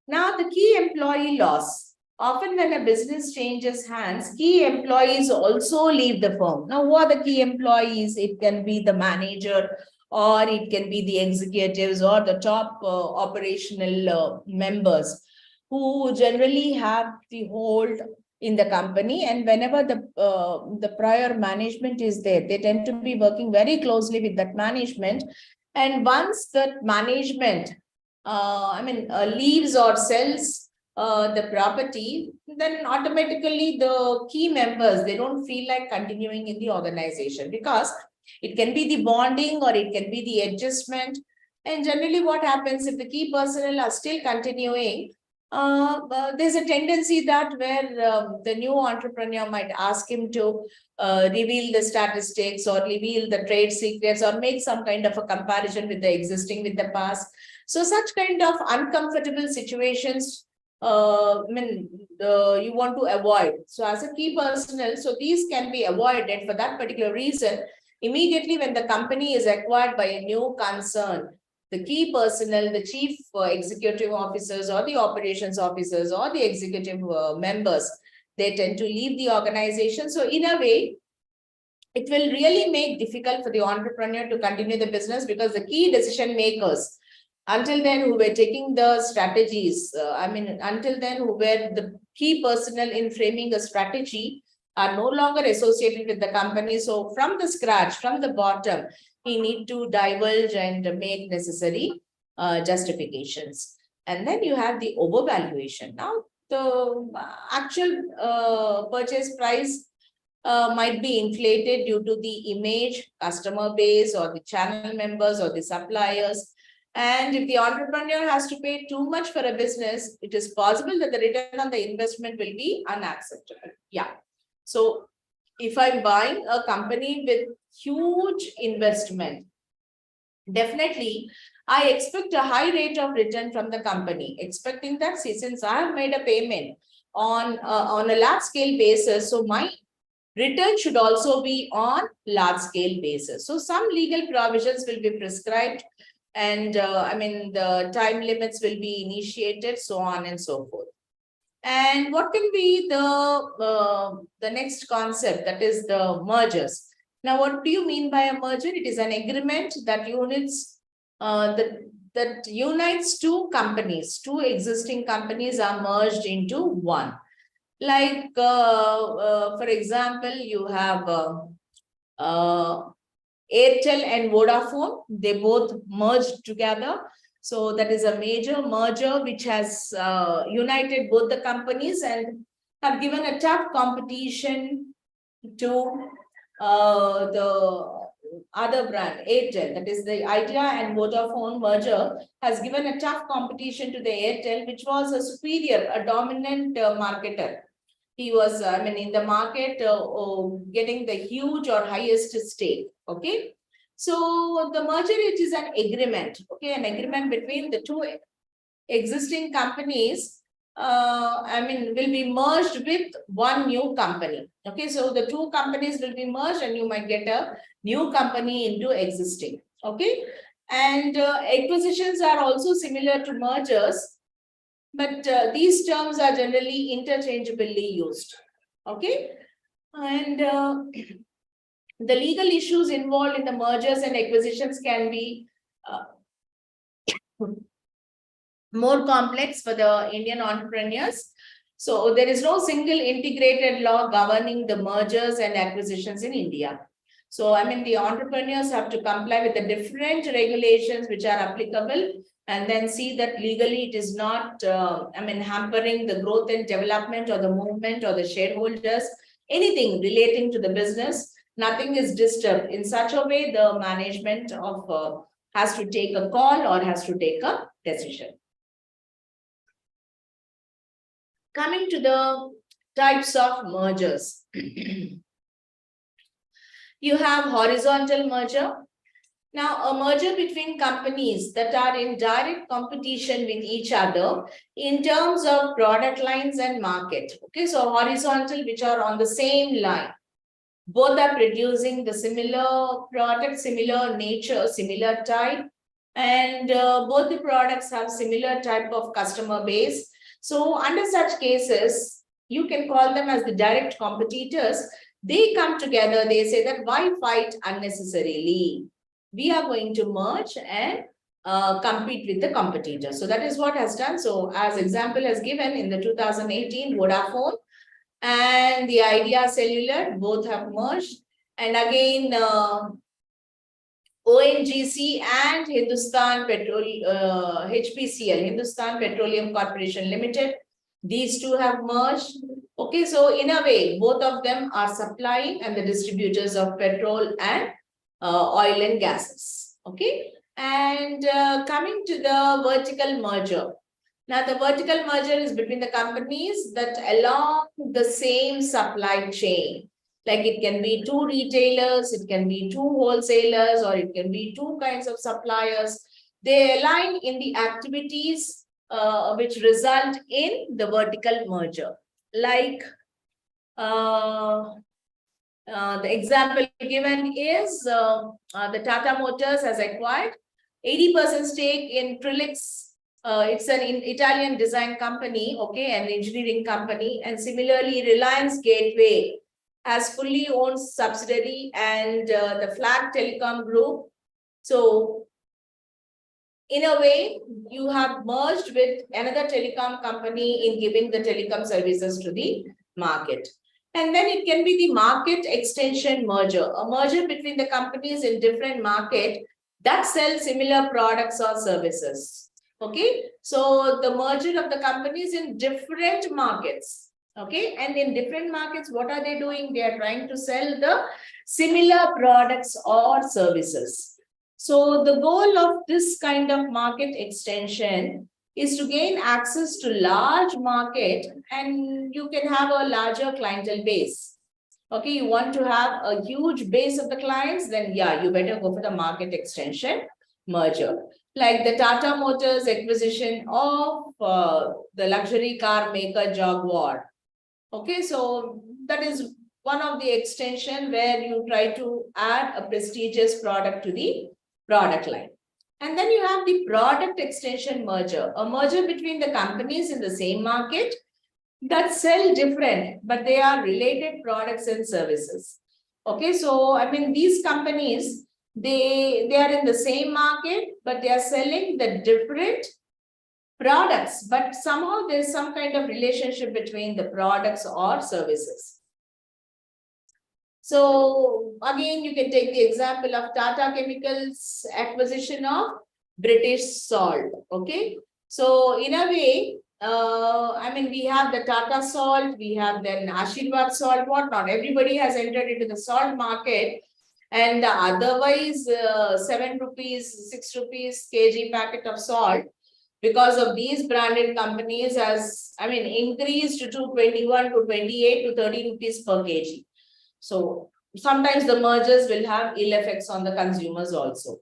Speaker 1: Now, the key employee loss. Often when a business changes hands, key employees also leave the firm. Now, who are the key employees? It can be the manager, or it can be the executives or the top operational members who generally have the hold in the company. And whenever the prior management is there, they tend to be working very closely with that management. And once that management leaves or sells the property, then automatically the key members, they don't feel like continuing in the organization, because it can be the bonding or it can be the adjustment. And generally what happens, if the key personnel are still continuing, there's a tendency that where the new entrepreneur might ask him to reveal the statistics or reveal the trade secrets or make some kind of a comparison with the existing, with the past. So such kind of uncomfortable situations, you want to avoid. So as a key personnel, so these can be avoided. For that particular reason, immediately when the company is acquired by a new concern, the key personnel, the chief executive officers or the operations officers or the executive members, they tend to leave the organization. So in a way, it will really make difficult for the entrepreneur to continue the business, because the key decision makers, until then who were taking the strategies, until then who were the key personnel in framing a strategy, are no longer associated with the company. So from the scratch, from the bottom, we need to divulge and make necessary justifications. And then you have the overvaluation. Now, the actual purchase price might be inflated due to the image, customer base, or the channel members or the suppliers. And if the entrepreneur has to pay too much for a business, it is possible that the return on the investment will be unacceptable. Yeah. So if I'm buying a company with huge investment, definitely I expect a high rate of return from the company, expecting that, see, since I have made a payment on a large scale basis, so my return should also be on large scale basis. So some legal provisions will be prescribed, and the time limits will be initiated, so on and so forth. And what can be the next concept, that is the mergers. Now, what do you mean by a merger? It is an agreement that that unites two companies, two existing companies are merged into one. Like, for example, you have Airtel and Vodafone, they both merged together. So that is a major merger which has united both the companies and have given a tough competition to the other brand, Airtel. That is the Idea and Vodafone merger has given a tough competition to the Airtel, which was a superior, a dominant marketer. He was, in the market, getting the huge or highest stake. Okay. So the merger, it is an agreement. Okay. An agreement between the two existing companies, will be merged with one new company. Okay. So the two companies will be merged and you might get a new company into existing. Okay. And acquisitions are also similar to mergers, but these terms are generally interchangeably used. Okay. And the legal issues involved in the mergers and acquisitions can be more complex for the Indian entrepreneurs. So there is no single integrated law governing the mergers and acquisitions in India. So, the entrepreneurs have to comply with the different regulations which are applicable, and then see that legally it is not, hampering the growth and development or the movement or the shareholders, anything relating to the business, nothing is disturbed. In such a way, the management of has to take a call or has to take a decision. Coming to the types of mergers. You have horizontal merger. Now, a merger between companies that are in direct competition with each other in terms of product lines and market. Okay, so horizontal, which are on the same line. Both are producing the similar product, similar nature, similar type, and both the products have similar type of customer base. So under such cases, you can call them as the direct competitors. They come together, they say that why fight unnecessarily? We are going to merge and compete with the competitors. So that is what has done. So as example as given in the 2018 Vodafone and the Idea Cellular, both have merged. And again, ONGC and Hindustan Petrol, HPCL, Hindustan Petroleum Corporation Limited, these two have merged. Okay, so in a way, both of them are supplying and the distributors of petrol and oil and gases. Okay, and coming to the vertical merger. Now, the vertical merger is between the companies that along the same supply chain. Like it can be two retailers, it can be two wholesalers, or it can be two kinds of suppliers. They align in the activities which result in the vertical merger. Like the example given is the Tata Motors has acquired 80% stake in Trilix. It's an Italian design company, okay, an engineering company. And similarly, Reliance Gateway has fully owned subsidiary and the Flag Telecom Group. So in a way, you have merged with another telecom company in giving the telecom services to the market. And then it can be the market extension merger, a merger between the companies in different market that sell similar products or services. Okay, so the merger of the companies in different markets. Okay, and in different markets, what are they doing? They are trying to sell the similar products or services. So the goal of this kind of market extension is to gain access to large market and you can have a larger clientele base. Okay, you want to have a huge base of the clients, then yeah, you better go for the market extension merger. Like the Tata Motors acquisition of the luxury car maker Jaguar. Okay, so that is one of the extension where you try to add a prestigious product to the product line. And then you have the product extension merger, a merger between the companies in the same market that sell different, but they are related products and services. Okay, so I mean, these companies, they are in the same market, but they are selling the different products, but somehow there's some kind of relationship between the products or services. So again, you can take the example of Tata Chemicals acquisition of British Salt. Okay, so in a way, I mean, we have the Tata Salt, we have then Ashirwad Salt, whatnot. Everybody has entered into the salt market, and otherwise 7 rupees, 6 rupees kg packet of salt, because of these branded companies, has, I mean, increased to 21 to 28 to 30 rupees per kg. So sometimes the mergers will have ill effects on the consumers also.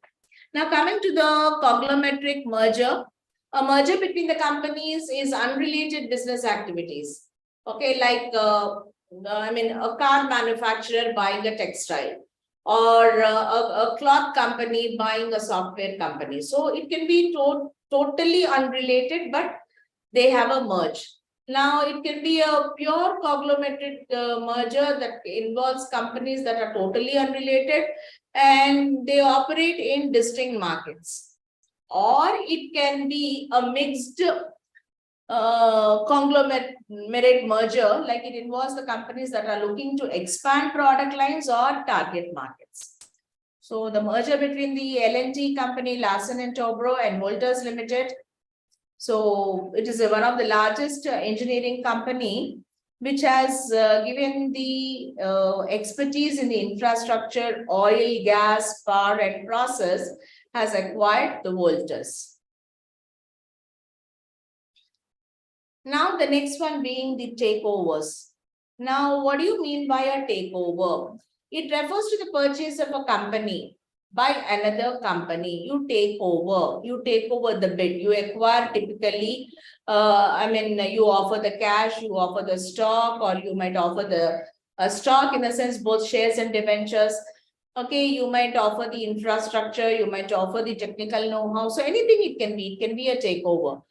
Speaker 1: Now coming to the conglomerate merger, a merger between the companies is unrelated business activities. Okay, like I mean, a car manufacturer buying a textile, or a cloth company buying a software company. So it can be totally unrelated, but they have a merge. Now, it can be a pure conglomerate merger that involves companies that are totally unrelated and they operate in distinct markets. Or it can be a mixed conglomerate merger, like it involves the companies that are looking to expand product lines or target markets. So the merger between the L&T company, Larsen & Toubro and Voltas Limited. So it is one of the largest engineering company which has given the expertise in the infrastructure, oil, gas, power and process, has acquired the Voltas. Now the next one being the takeovers. Now, what do you mean by a takeover? It refers to the purchase of a company by another company. You take over the bid. You acquire typically, you offer the cash, you offer the stock, or you might offer the stock in the sense both shares and debentures. Okay, you might offer the infrastructure, you might offer the technical know-how. So anything it can be a takeover.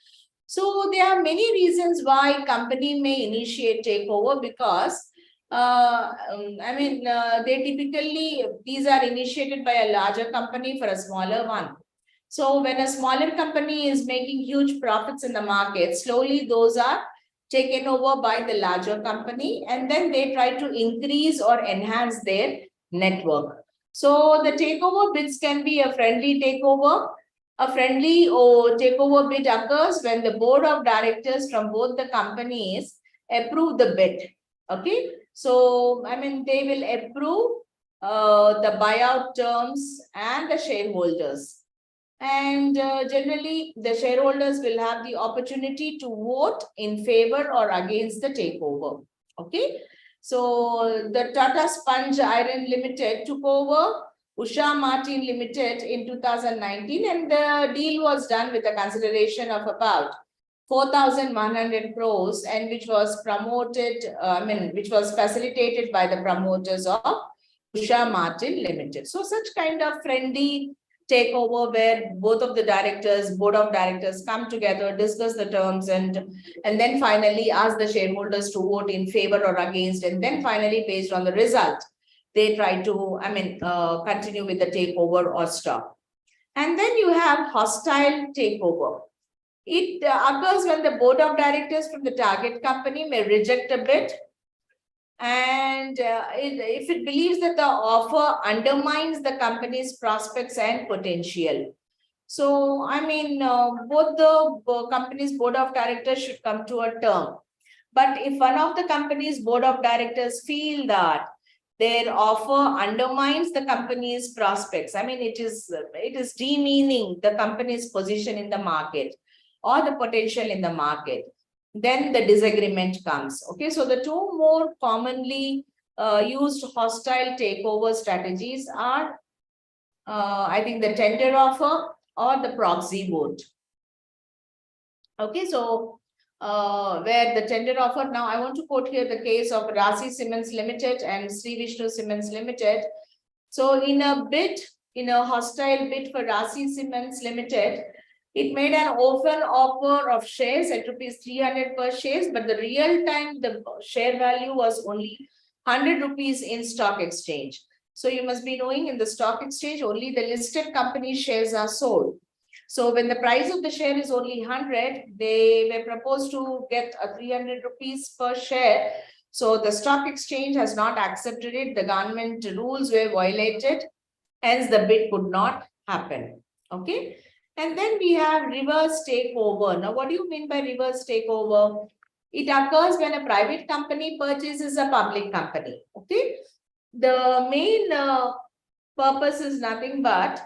Speaker 1: So there are many reasons why company may initiate takeover because they typically, these are initiated by a larger company for a smaller one. So when a smaller company is making huge profits in the market, slowly those are taken over by the larger company, and then they try to increase or enhance their network. So the takeover bids can be a friendly takeover. A friendly or takeover bid occurs when the board of directors from both the companies approve the bid. Okay, so they will approve the buyout terms and the shareholders. And generally, the shareholders will have the opportunity to vote in favor or against the takeover. Okay, so the Tata Sponge Iron Limited took over Usha Martin Limited in 2019, and the deal was done with a consideration of about 4,100 crores, and which was promoted, which was facilitated by the promoters of Usha Martin Limited. So such kind of friendly takeover where both of the directors, board of directors come together, discuss the terms, and then finally ask the shareholders to vote in favor or against, and then finally based on the result, they try to, continue with the takeover or stop. And then you have hostile takeover. It occurs when the board of directors from the target company may reject a bid, and if it believes that the offer undermines the company's prospects and potential. So, both the company's board of directors should come to a term. But if one of the company's board of directors feel that their offer undermines the company's prospects, it is demeaning the company's position in the market or the potential in the market, then the disagreement comes. Okay, so the two more commonly used hostile takeover strategies are, I think, the tender offer or the proxy vote. Okay, so where the tender offer, now I want to quote here the case of Rasi Cements Limited and Sri Vishnu Cements Limited. So in a hostile bid for Rasi Cements Limited, it made an open offer of shares at rupees 300 per shares, but the real time the share value was only 100 rupees in stock exchange. So you must be knowing, in the stock exchange, only the listed company shares are sold. So when the price of the share is only 100, they were proposed to get a 300 rupees per share. So the stock exchange has not accepted it. The government rules were violated. Hence the bid could not happen. Okay. And then we have reverse takeover. Now, what do you mean by reverse takeover? It occurs when a private company purchases a public company. Okay. The main purpose is nothing but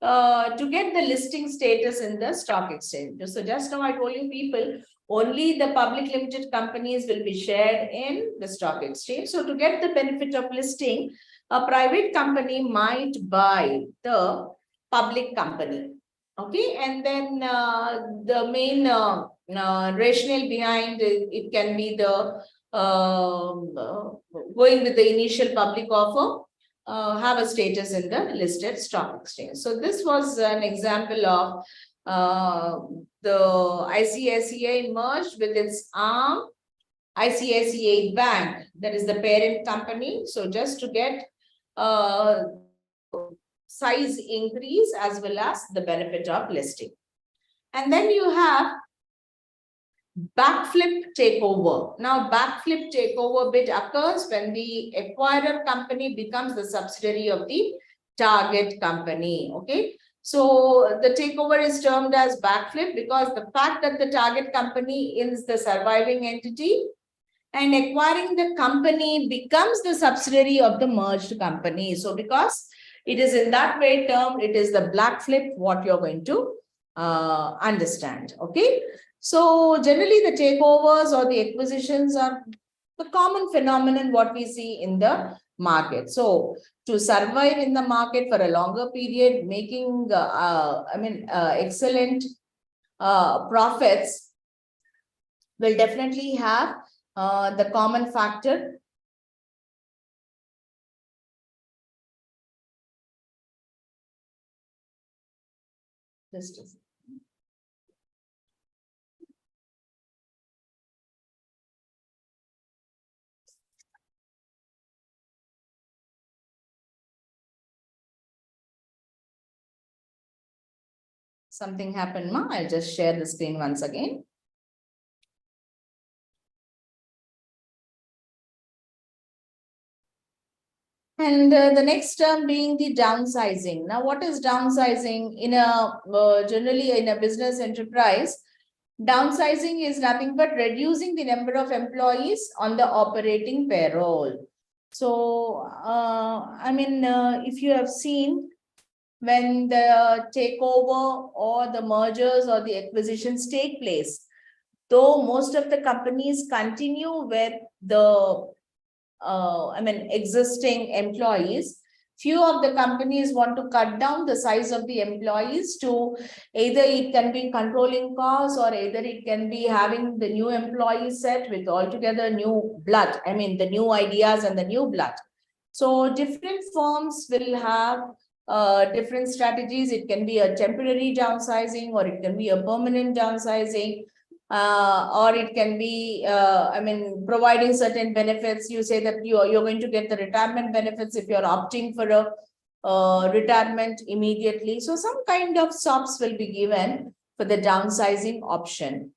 Speaker 1: to get the listing status in the stock exchange. So just now I told you people, only the public limited companies will be shared in the stock exchange. So to get the benefit of listing, a private company might buy the public company. Okay, and then the main rationale behind it can be the going with the initial public offer, have a status in the listed stock exchange. So this was an example of the ICICI merged with its arm, ICICI Bank, that is the parent company. So just to get size increase as well as the benefit of listing. And then you have backflip takeover. Now, backflip takeover bid occurs when the acquirer company becomes the subsidiary of the target company. Okay, so the takeover is termed as backflip because the fact that the target company is the surviving entity and acquiring the company becomes the subsidiary of the merged company. So because it is in that way termed, it is the black flip what you're going to understand. Okay. So generally the takeovers or the acquisitions are the common phenomenon what we see in the market. So to survive in the market for a longer period, making, excellent profits will definitely have the common factor. Just a second. Something happened, ma. I'll just share the screen once again. And the next term being the downsizing. Now, what is downsizing in a generally in a business enterprise? Downsizing is nothing but reducing the number of employees on the operating payroll. So, if you have seen, when the takeover or the mergers or the acquisitions take place, though most of the companies continue with the existing employees, few of the companies want to cut down the size of the employees to either it can be controlling costs or either it can be having the new employee set with altogether new blood. I mean, the new ideas and the new blood. So different firms will have different strategies. It can be a temporary downsizing or it can be a permanent downsizing. Or it can be, providing certain benefits. You say that you're going to get the retirement benefits if you're opting for a retirement immediately. So some kind of stops will be given for the downsizing option.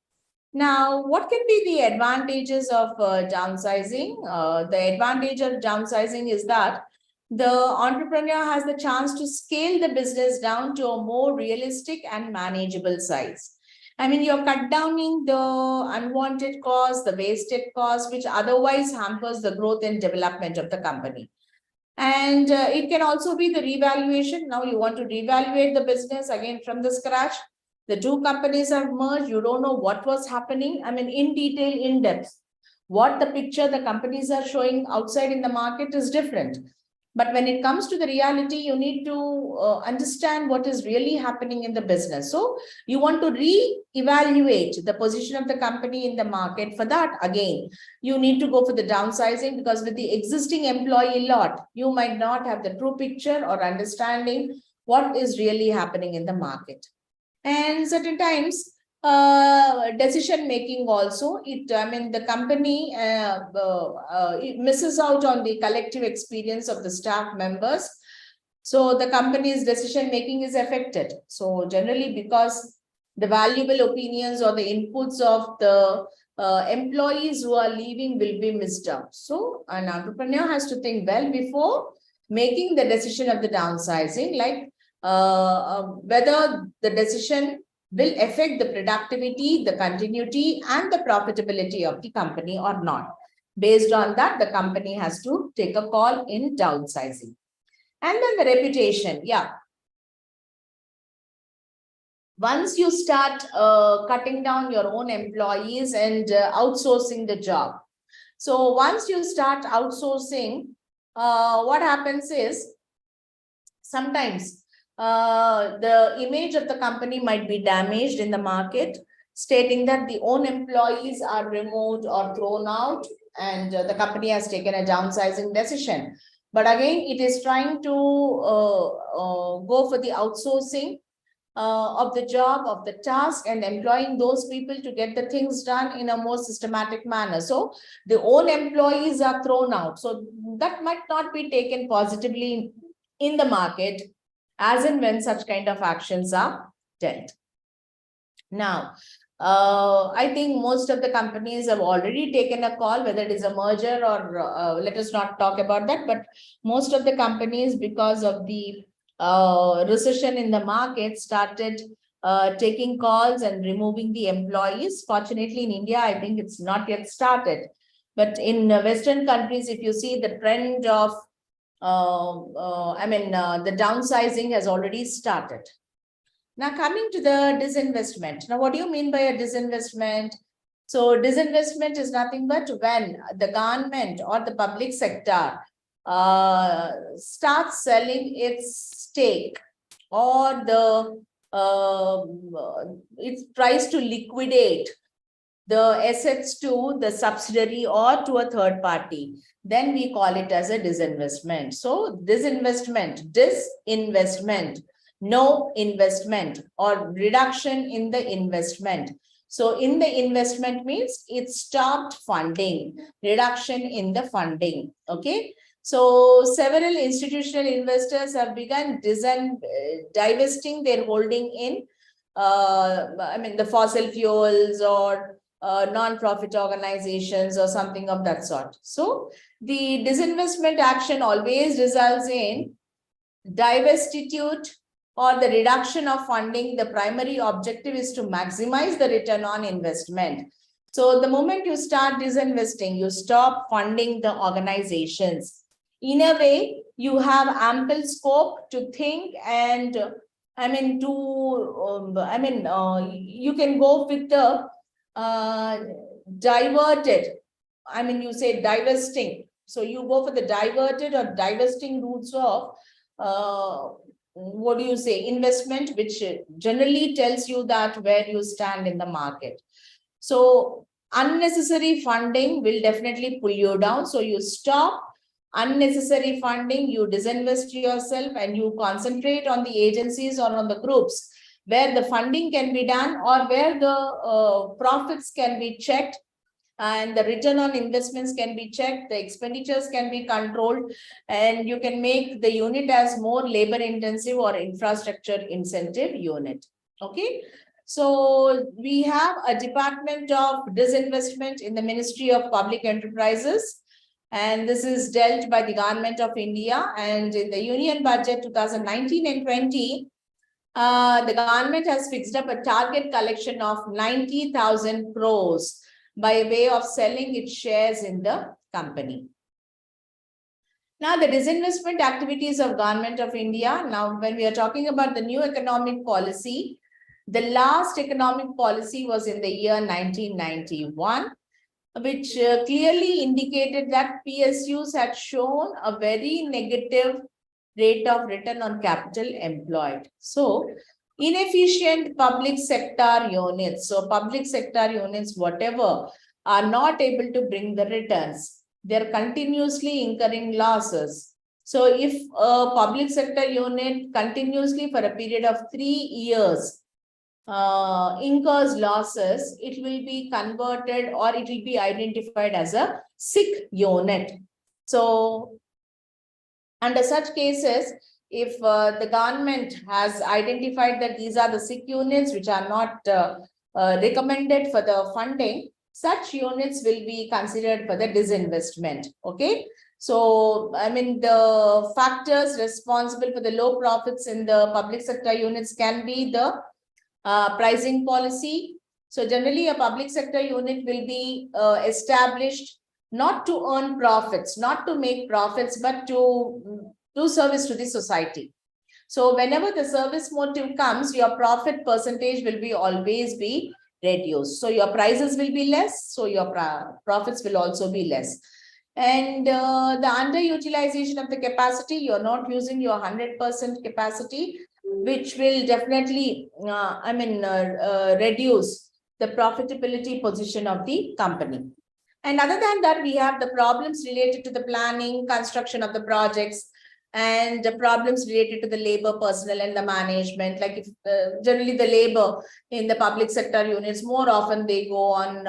Speaker 1: Now, what can be the advantages of downsizing? The advantage of downsizing is that the entrepreneur has the chance to scale the business down to a more realistic and manageable size. I mean, you're cut downing the unwanted costs, the wasted costs, which otherwise hampers the growth and development of the company. And it can also be the revaluation. Now you want to reevaluate the business again from the scratch. The two companies have merged. You don't know what was happening. I mean, in detail, in depth, what the picture the companies are showing outside in the market is different. But when it comes to the reality, you need to understand what is really happening in the business. So you want to re-evaluate the position of the company in the market. For that, again, you need to go for the downsizing, because with the existing employee lot, you might not have the true picture or understanding what is really happening in the market. And certain times, decision making also, the company it misses out on the collective experience of the staff members. So the company's decision making is affected. So generally, because the valuable opinions or the inputs of the employees who are leaving will be missed out. So an entrepreneur has to think well before making the decision of the downsizing, like whether the decision will affect the productivity, the continuity, and the profitability of the company or not. Based on that, the company has to take a call in downsizing. And then the reputation, yeah. Once you start cutting down your own employees and outsourcing the job. So once you start outsourcing, what happens is sometimes the image of the company might be damaged in the market, stating that the own employees are removed or thrown out and the company has taken a downsizing decision. But again, it is trying to go for the outsourcing of the job, of the task, and employing those people to get the things done in a more systematic manner. So the own employees are thrown out. So that might not be taken positively in the market as and when such kind of actions are dealt. Now, I think most of the companies have already taken a call, whether it is a merger or let us not talk about that, but most of the companies, because of the recession in the market, started taking calls and removing the employees. Fortunately, in India, I think it's not yet started. But in Western countries, if you see the trend of the downsizing has already started. Now, coming to the disinvestment. Now, what do you mean by a disinvestment? So disinvestment is nothing but when the government or the public sector starts selling its stake, or it tries to liquidate the assets to the subsidiary or to a third party, then we call it as a disinvestment. So disinvestment, no investment, or reduction in the investment. So in the investment means it stopped funding, reduction in the funding. Okay. So several institutional investors have begun divesting their holding in the fossil fuels or non-profit organizations or something of that sort. So the disinvestment action always results in divestiture or the reduction of funding. The primary objective is to maximize the return on investment. So the moment you start disinvesting, you stop funding the organizations. In a way, you have ample scope to think and you can go with the diverted, you say divesting. So you go for the diverted or divesting routes of what do you say, investment, which generally tells you that where you stand in the market. So unnecessary funding will definitely pull you down. So you stop unnecessary funding, you disinvest yourself, and you concentrate on the agencies or on the groups where the funding can be done, or where the profits can be checked and the return on investments can be checked, the expenditures can be controlled, and you can make the unit as more labor intensive or infrastructure incentive unit. Okay. So we have a Department of Disinvestment in the Ministry of Public Enterprises, and this is dealt by the Government of India. And in the Union Budget 2019 and 20, the government has fixed up a target collection of 90,000 crores by way of selling its shares in the company. Now, the disinvestment activities of Government of India. Now, when we are talking about the new economic policy, the last economic policy was in the year 1991, which clearly indicated that PSUs had shown a very negative rate of return on capital employed. So inefficient public sector units, so public sector units, whatever, are not able to bring the returns. They're continuously incurring losses. So if a public sector unit continuously for a period of 3 years incurs losses, it will be converted, or it will be identified as a sick unit. So under such cases, if the government has identified that these are the sick units which are not recommended for the funding, such units will be considered for the disinvestment. Okay. So, the factors responsible for the low profits in the public sector units can be the pricing policy. So generally a public sector unit will be established not to earn profits, not to make profits, but to do service to the society. So whenever the service motive comes, your profit percentage will be always be reduced. So your prices will be less, so your profits will also be less. And the underutilization of the capacity, you're not using your 100% capacity, which will definitely, reduce the profitability position of the company. And other than that, we have the problems related to the planning, construction of the projects, and the problems related to the labor, personnel, and the management. Like if generally the labor in the public sector units, more often they go on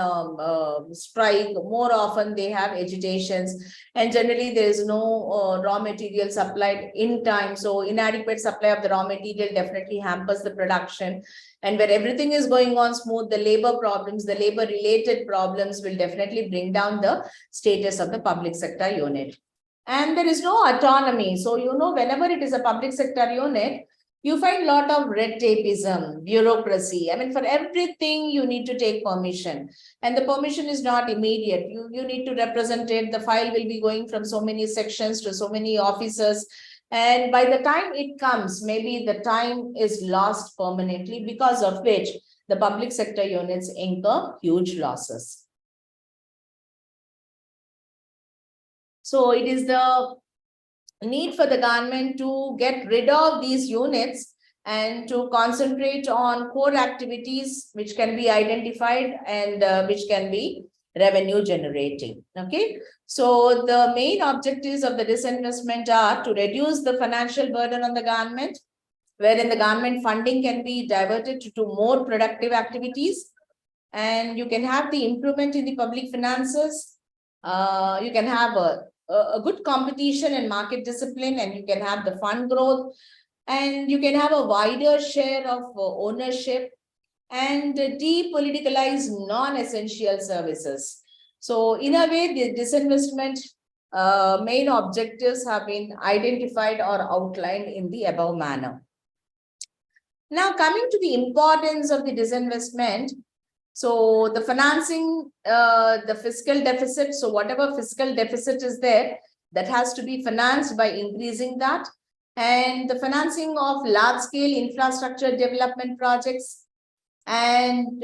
Speaker 1: strike, more often they have agitations, and generally there is no raw material supplied in time. So inadequate supply of the raw material definitely hampers the production. And where everything is going on smooth, the labor problems, the labor related problems will definitely bring down the status of the public sector unit. And there is no autonomy. So, whenever it is a public sector unit, you find a lot of red tapeism, bureaucracy. For everything you need to take permission, and the permission is not immediate. You need to represent it. The file will be going from so many sections to so many officers. And by the time it comes, maybe the time is lost permanently, because of which the public sector units incur huge losses. So it is the need for the government to get rid of these units and to concentrate on core activities which can be identified and which can be revenue generating. Okay, so the main objectives of the disinvestment are to reduce the financial burden on the government, wherein the government funding can be diverted to more productive activities, and you can have the improvement in the public finances. You can have a good competition and market discipline, and you can have the fund growth, and you can have a wider share of ownership and depoliticalize non-essential services. So in a way, the disinvestment main objectives have been identified or outlined in the above manner. Now, coming to the importance of the disinvestment, so the financing, the fiscal deficit, so whatever fiscal deficit is there, that has to be financed by increasing that. And the financing of large-scale infrastructure development projects and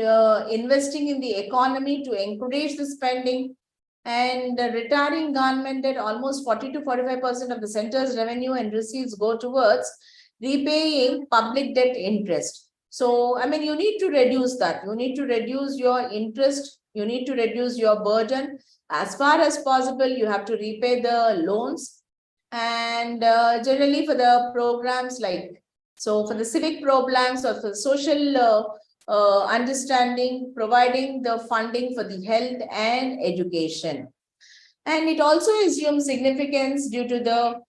Speaker 1: investing in the economy to encourage the spending, and retiring government debt, almost 40 to 45% of the center's revenue and receipts go towards repaying public debt interest. So, I mean, you need to reduce that. You need to reduce your interest. You need to reduce your burden. As far as possible, you have to repay the loans. And generally for the programs like, so for the civic programs or for social understanding, providing the funding for the health and education. And it also assumes significance due to the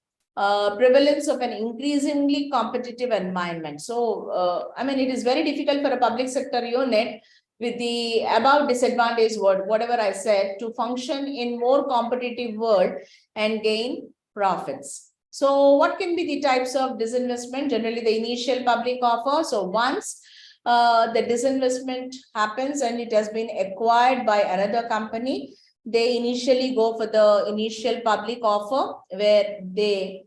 Speaker 1: prevalence of an increasingly competitive environment. So, I mean, it is very difficult for a public sector unit with the above disadvantage word, whatever I said, to function in more competitive world and gain profits. So what can be the types of disinvestment? Generally, the initial public offer. So once the disinvestment happens and it has been acquired by another company, they initially go for the initial public offer where they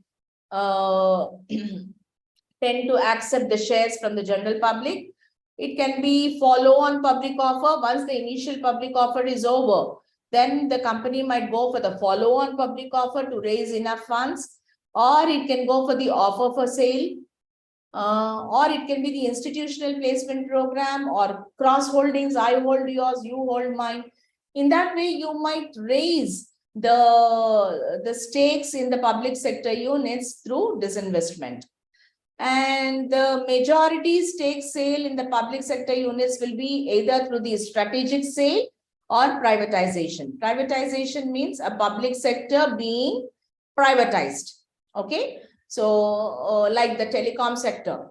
Speaker 1: tend to accept the shares from the general public. It can be follow-on public offer. Once the initial public offer is over, then the company might go for the follow-on public offer to raise enough funds, or it can go for the offer for sale, or it can be the institutional placement program or cross holdings. I hold yours, you hold mine. In that way, you might raise the stakes in the public sector units through disinvestment. And the majority stake sale in the public sector units will be either through the strategic sale or privatization. Privatization means a public sector being privatized. Okay. So like the telecom sector.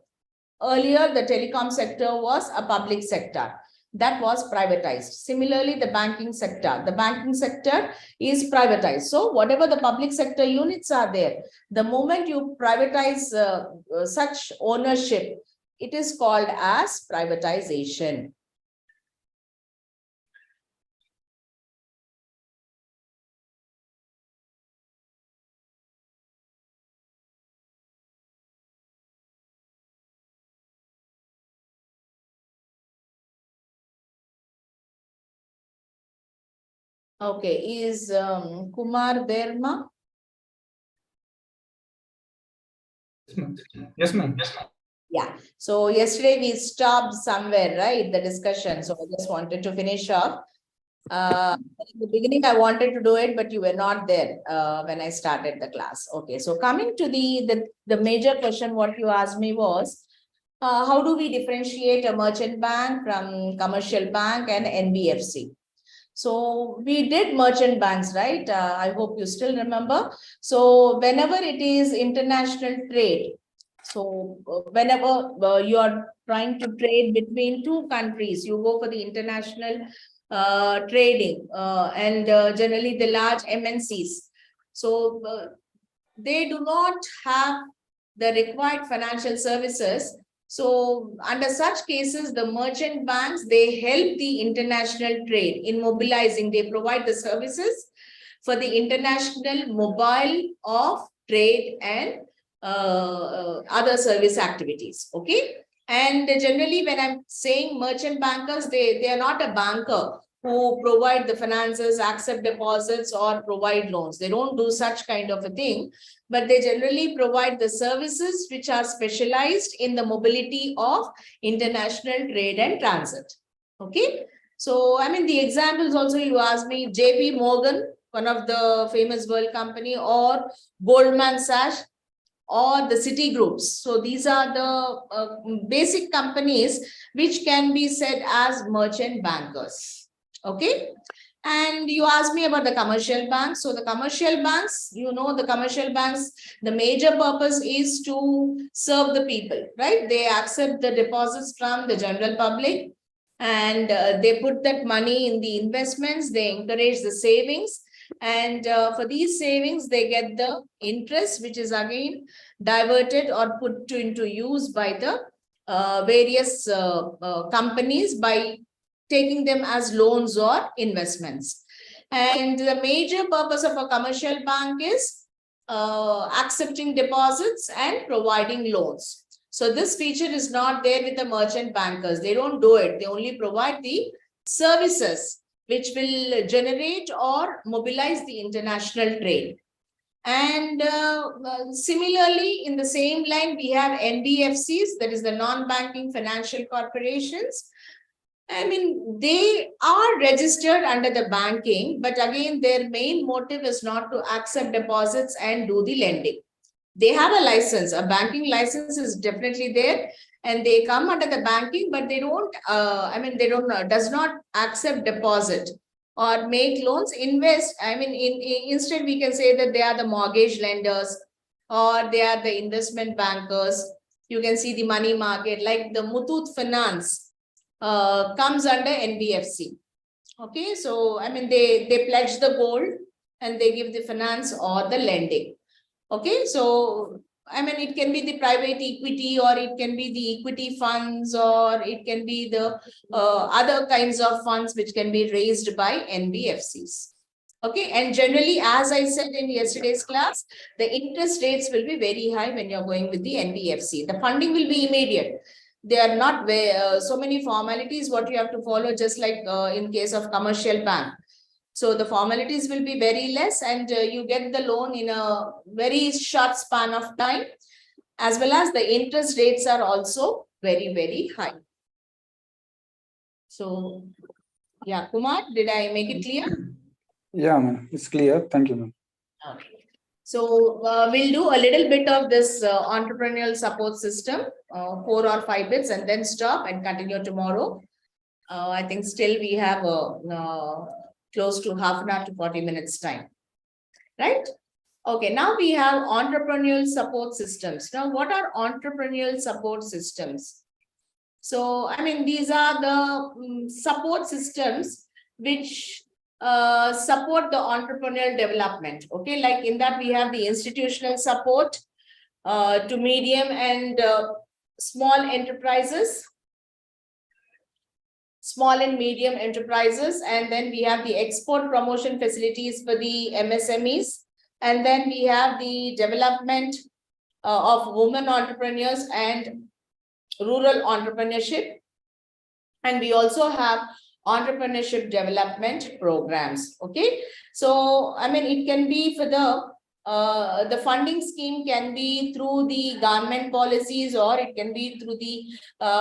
Speaker 1: Earlier, the telecom sector was a public sector that was privatized. Similarly, the banking sector is privatized. So whatever the public sector units are there, the moment you privatize such ownership, it is called as privatization. Okay, is Kumar there, ma?
Speaker 2: Yes, ma'am.
Speaker 1: Yeah. So yesterday we stopped somewhere, right? The discussion. So I just wanted to finish off. In the beginning, I wanted to do it, but you were not there when I started the class. Okay. So coming to the major question, what you asked me was, how do we differentiate a merchant bank from commercial bank and NBFC? So we did merchant banks, right? I hope you still remember. So whenever it is international trade, so whenever you are trying to trade between two countries, you go for the international trading and generally the large MNCs. So they do not have the required financial services. So under such cases, the merchant banks, they help the international trade in mobilizing. They provide the services for the international mobile of trade and other service activities. Okay. And generally, when I'm saying merchant bankers, they are not a banker who provide the finances, accept deposits, or provide loans. They don't do such kind of a thing, but they generally provide the services which are specialized in the mobility of international trade and transit. Okay. So, I mean, the examples also you ask me, JP Morgan, one of the famous world company, or Goldman Sachs, or the city groups. So these are the basic companies which can be said as merchant bankers. Okay. And you asked me about the commercial banks. So the commercial banks, the commercial banks, the major purpose is to serve the people, right? They accept the deposits from the general public, and they put that money in the investments. They encourage the savings. And for these savings, they get the interest, which is again diverted or put into use by the various companies by taking them as loans or investments. And the major purpose of a commercial bank is accepting deposits and providing loans. So this feature is not there with the merchant bankers. They don't do it. They only provide the services which will generate or mobilize the international trade. And similarly, in the same line, we have NBFCs, that is the non-banking financial corporations. I mean, they are registered under the banking, but again, their main motive is not to accept deposits and do the lending. They have a license, a banking license is definitely there, and they come under the banking, but they don't, does not accept deposit or make loans, invest. I mean, instead we can say that they are the mortgage lenders or they are the investment bankers. You can see the money market, like the Muthoot Finance comes under NBFC. Okay, so I mean, they pledge the gold and they give the finance or the lending. Okay, so I mean, it can be the private equity, or it can be the equity funds, or it can be the other kinds of funds which can be raised by NBFCs. Okay, and generally, as I said in yesterday's class, the interest rates will be very high when you're going with the NBFC. The funding will be immediate. They are not so many formalities what you have to follow, just like in case of commercial bank. So the formalities will be very less, and you get the loan in a very short span of time, as well as the interest rates are also very, very high. So, yeah, Kumar, did I make it clear?
Speaker 2: Yeah, ma'am, it's clear. Thank you, ma'am.
Speaker 1: Okay. So we'll do a little bit of this entrepreneurial support system, 4 or 5 bits, and then stop and continue tomorrow. I think still we have close to half an hour to 40 minutes time, right? Okay, now we have entrepreneurial support systems. Now, what are entrepreneurial support systems? So, I mean, these are the support systems which support the entrepreneurial development. Okay, like in that we have the institutional support to medium and small enterprises, small and medium enterprises, and then we have the export promotion facilities for the MSMEs, and then we have the development of women entrepreneurs and rural entrepreneurship, and we also have entrepreneurship development programs. Okay, so I mean, it can be for the funding scheme can be through the government policies, or it can be through the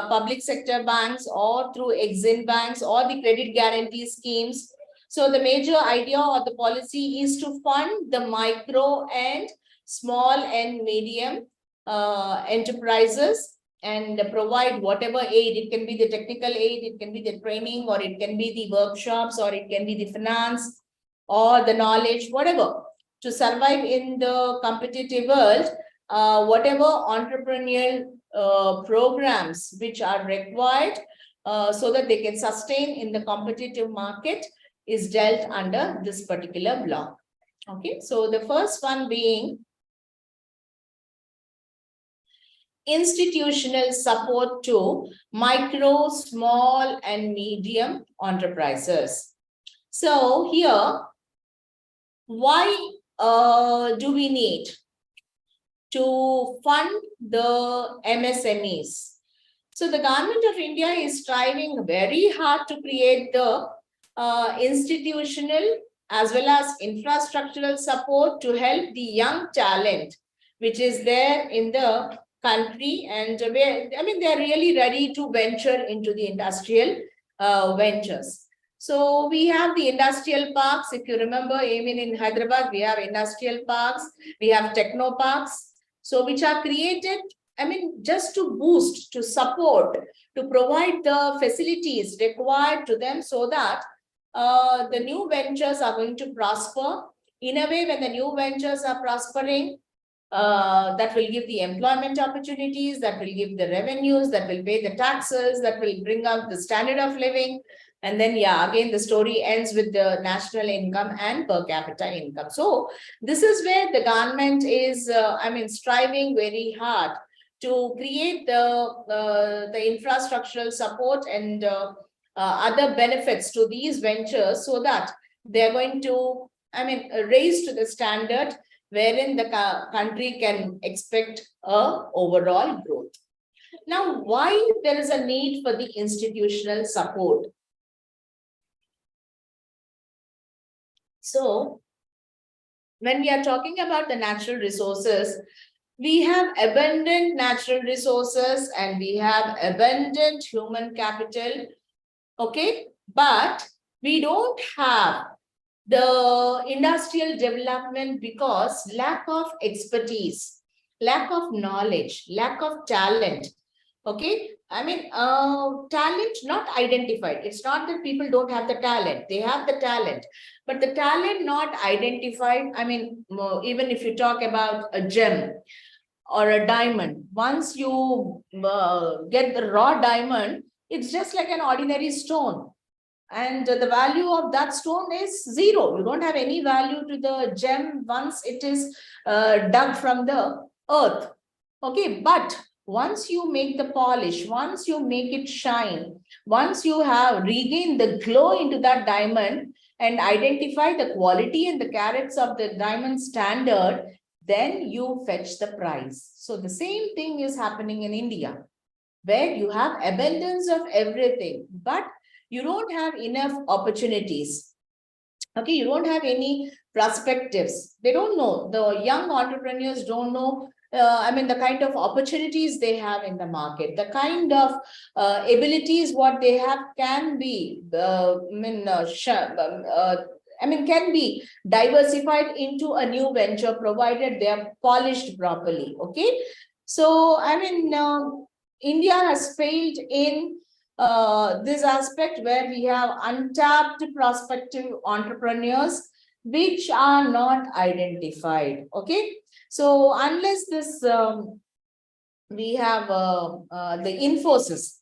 Speaker 1: public sector banks, or through Exim banks, or the credit guarantee schemes. So the major idea of the policy is to fund the micro and small and medium enterprises, and provide whatever aid. It can be the technical aid, it can be the training, or it can be the workshops, or it can be the finance or the knowledge, whatever, to survive in the competitive world. Whatever entrepreneurial programs which are required so that they can sustain in the competitive market is dealt under this particular block. Okay, so the first one being institutional support to micro, small, and medium enterprises. So here, why do we need to fund the MSMEs? So the government of India is striving very hard to create the institutional as well as infrastructural support to help the young talent which is there in the country, and where, I mean, they're really ready to venture into the industrial ventures. So we have the industrial parks. If you remember, even in Hyderabad, we have industrial parks, we have techno parks, so which are created, I mean, just to boost, to support, to provide the facilities required to them so that the new ventures are going to prosper. In a way, when the new ventures are prospering, that will give the employment opportunities, that will give the revenues, that will pay the taxes, that will bring up the standard of living. And then, yeah, again, the story ends with the national income and per capita income. So this is where the government is, I mean, striving very hard to create the infrastructural support and other benefits to these ventures so that they're going to, I mean, raise to the standard wherein the country can expect a overall growth. Now, why there is a need for the institutional support? So, when we are talking about the natural resources, we have abundant natural resources and we have abundant human capital, okay? But we don't have the industrial development because lack of expertise, lack of knowledge, lack of talent. Okay, I mean, talent not identified. It's not that people don't have the talent, they have the talent, but the talent not identified. I mean, even if you talk about a gem or a diamond, once you get the raw diamond, it's just like an ordinary stone. And the value of that stone is zero. You don't have any value to the gem once it is dug from the earth. Okay, but once you make the polish, once you make it shine, once you have regained the glow into that diamond and identify the quality and the carats of the diamond standard, then you fetch the prize. So the same thing is happening in India, where you have abundance of everything, but you don't have enough opportunities. Okay, you don't have any perspectives. They don't know. The young entrepreneurs don't know, I mean, the kind of opportunities they have in the market, the kind of abilities what they have can be, can be diversified into a new venture provided they are polished properly. Okay, so I mean, India has failed in this aspect where we have untapped prospective entrepreneurs which are not identified. Okay, so unless this we have the Infosys.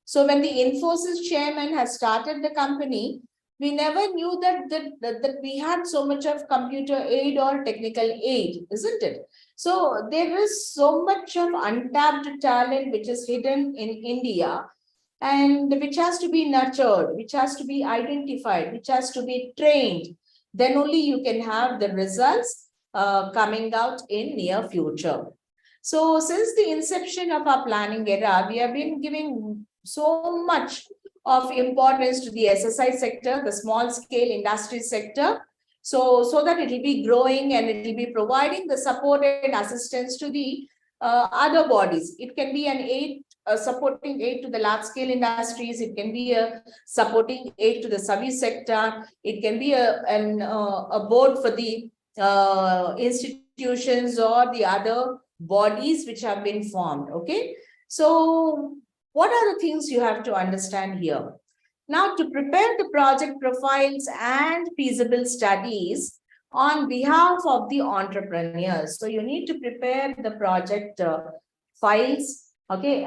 Speaker 1: So when the Infosys chairman has started the company, we never knew that we had so much of computer aid or technical aid, isn't it? So there is so much of untapped talent which is hidden in India, and which has to be nurtured, which has to be identified, which has to be trained. Then only you can have the results coming out in near future. So since the inception of our planning era, we have been giving so much of importance to the SSI sector, the small scale industry sector, so that it will be growing and it will be providing the support and assistance to the other bodies. It can be an aid, a supporting aid to the large scale industries. It can be a supporting aid to the service sector. It can be a board for the institutions or the other bodies which have been formed. Okay, so what are the things you have to understand here? Now, to prepare the project profiles and feasible studies on behalf of the entrepreneurs, so you need to prepare the project files. Okay,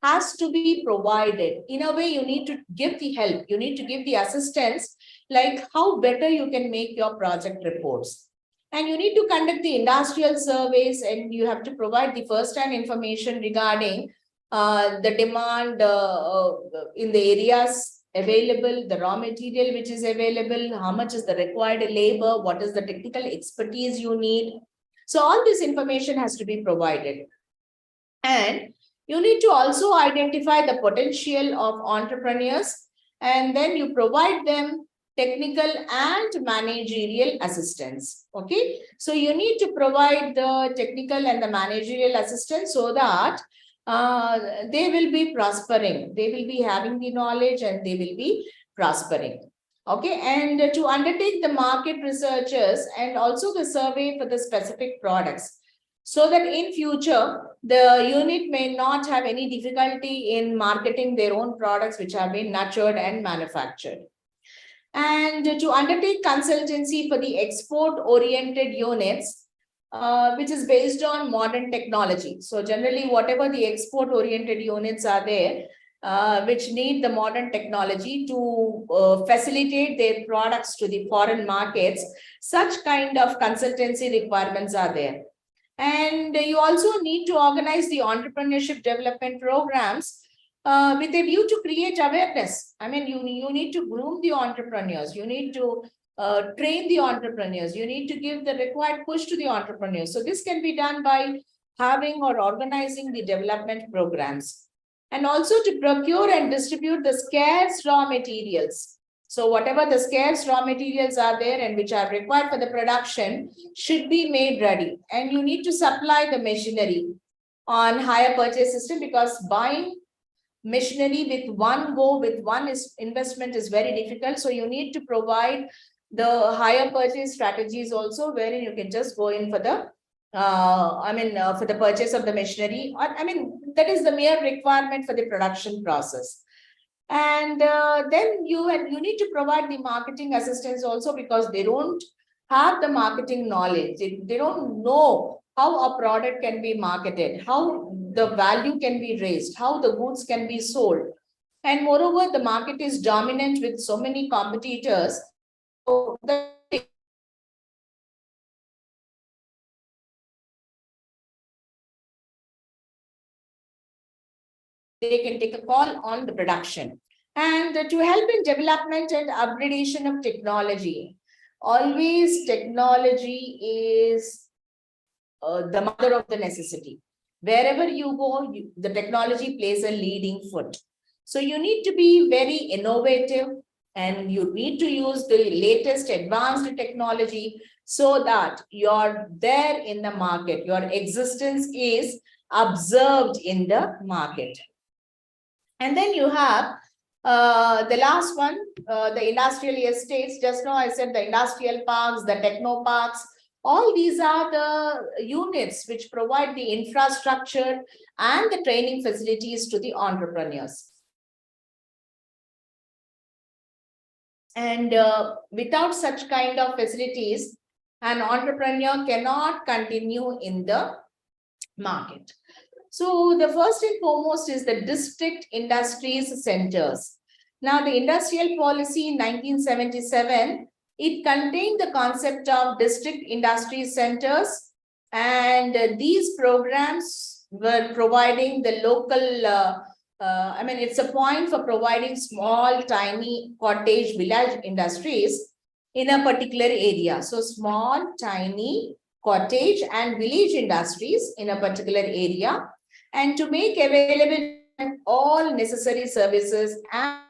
Speaker 1: has to be provided. In a way, you need to give the help, you need to give the assistance, like how better you can make your project reports. And you need to conduct the industrial surveys, and you have to provide the first-hand information regarding the demand in the areas available, the raw material which is available, how much is the required labor, what is the technical expertise you need. So all this information has to be provided. And you need to also identify the potential of entrepreneurs, and then you provide them technical and managerial assistance. Okay, so you need to provide the technical and the managerial assistance so that they will be prospering, they will be having the knowledge and they will be prospering. Okay, and to undertake the market researches and also the survey for the specific products, so that in future the unit may not have any difficulty in marketing their own products which have been nurtured and manufactured. And to undertake consultancy for the export oriented units, which is based on modern technology. So generally whatever the export oriented units are there, which need the modern technology to facilitate their products to the foreign markets, such kind of consultancy requirements are there. And you also need to organize the entrepreneurship development programs with a view to create awareness. I mean, you need to groom the entrepreneurs, you need to train the entrepreneurs, you need to give the required push to the entrepreneurs. So this can be done by having or organizing the development programs, and also to procure and distribute the scarce raw materials. So whatever the scarce raw materials are there and which are required for the production should be made ready. And you need to supply the machinery on hire purchase system, because buying machinery with one go, with one investment is very difficult. So you need to provide the hire purchase strategies also, wherein you can just go in for the for the purchase of the machinery. That is the mere requirement for the production process. And then you need to provide the marketing assistance also, because they don't have the marketing knowledge. They don't know how a product can be marketed, how the value can be raised, how the goods can be sold. And moreover, the market is dominant with so many competitors. So they can take a call on the production. And to help in development and upgradation of technology, always technology is the mother of the necessity. Wherever you go, the technology plays a leading foot. So you need to be very innovative, and you need to use the latest advanced technology so that you're there in the market, your existence is observed in the market. And then you have the last one, the industrial estates. Just now I said the industrial parks, the techno parks, all these are the units which provide the infrastructure and the training facilities to the entrepreneurs. And without such kind of facilities, an entrepreneur cannot continue in the market. So the first and foremost is the district industries centers. Now the industrial policy in 1977, it contained the concept of district industry centers, and these programs were providing the local it's a point for providing small, tiny cottage village industries in a particular area. So small, tiny cottage and village industries in a particular area, and to make available all necessary services and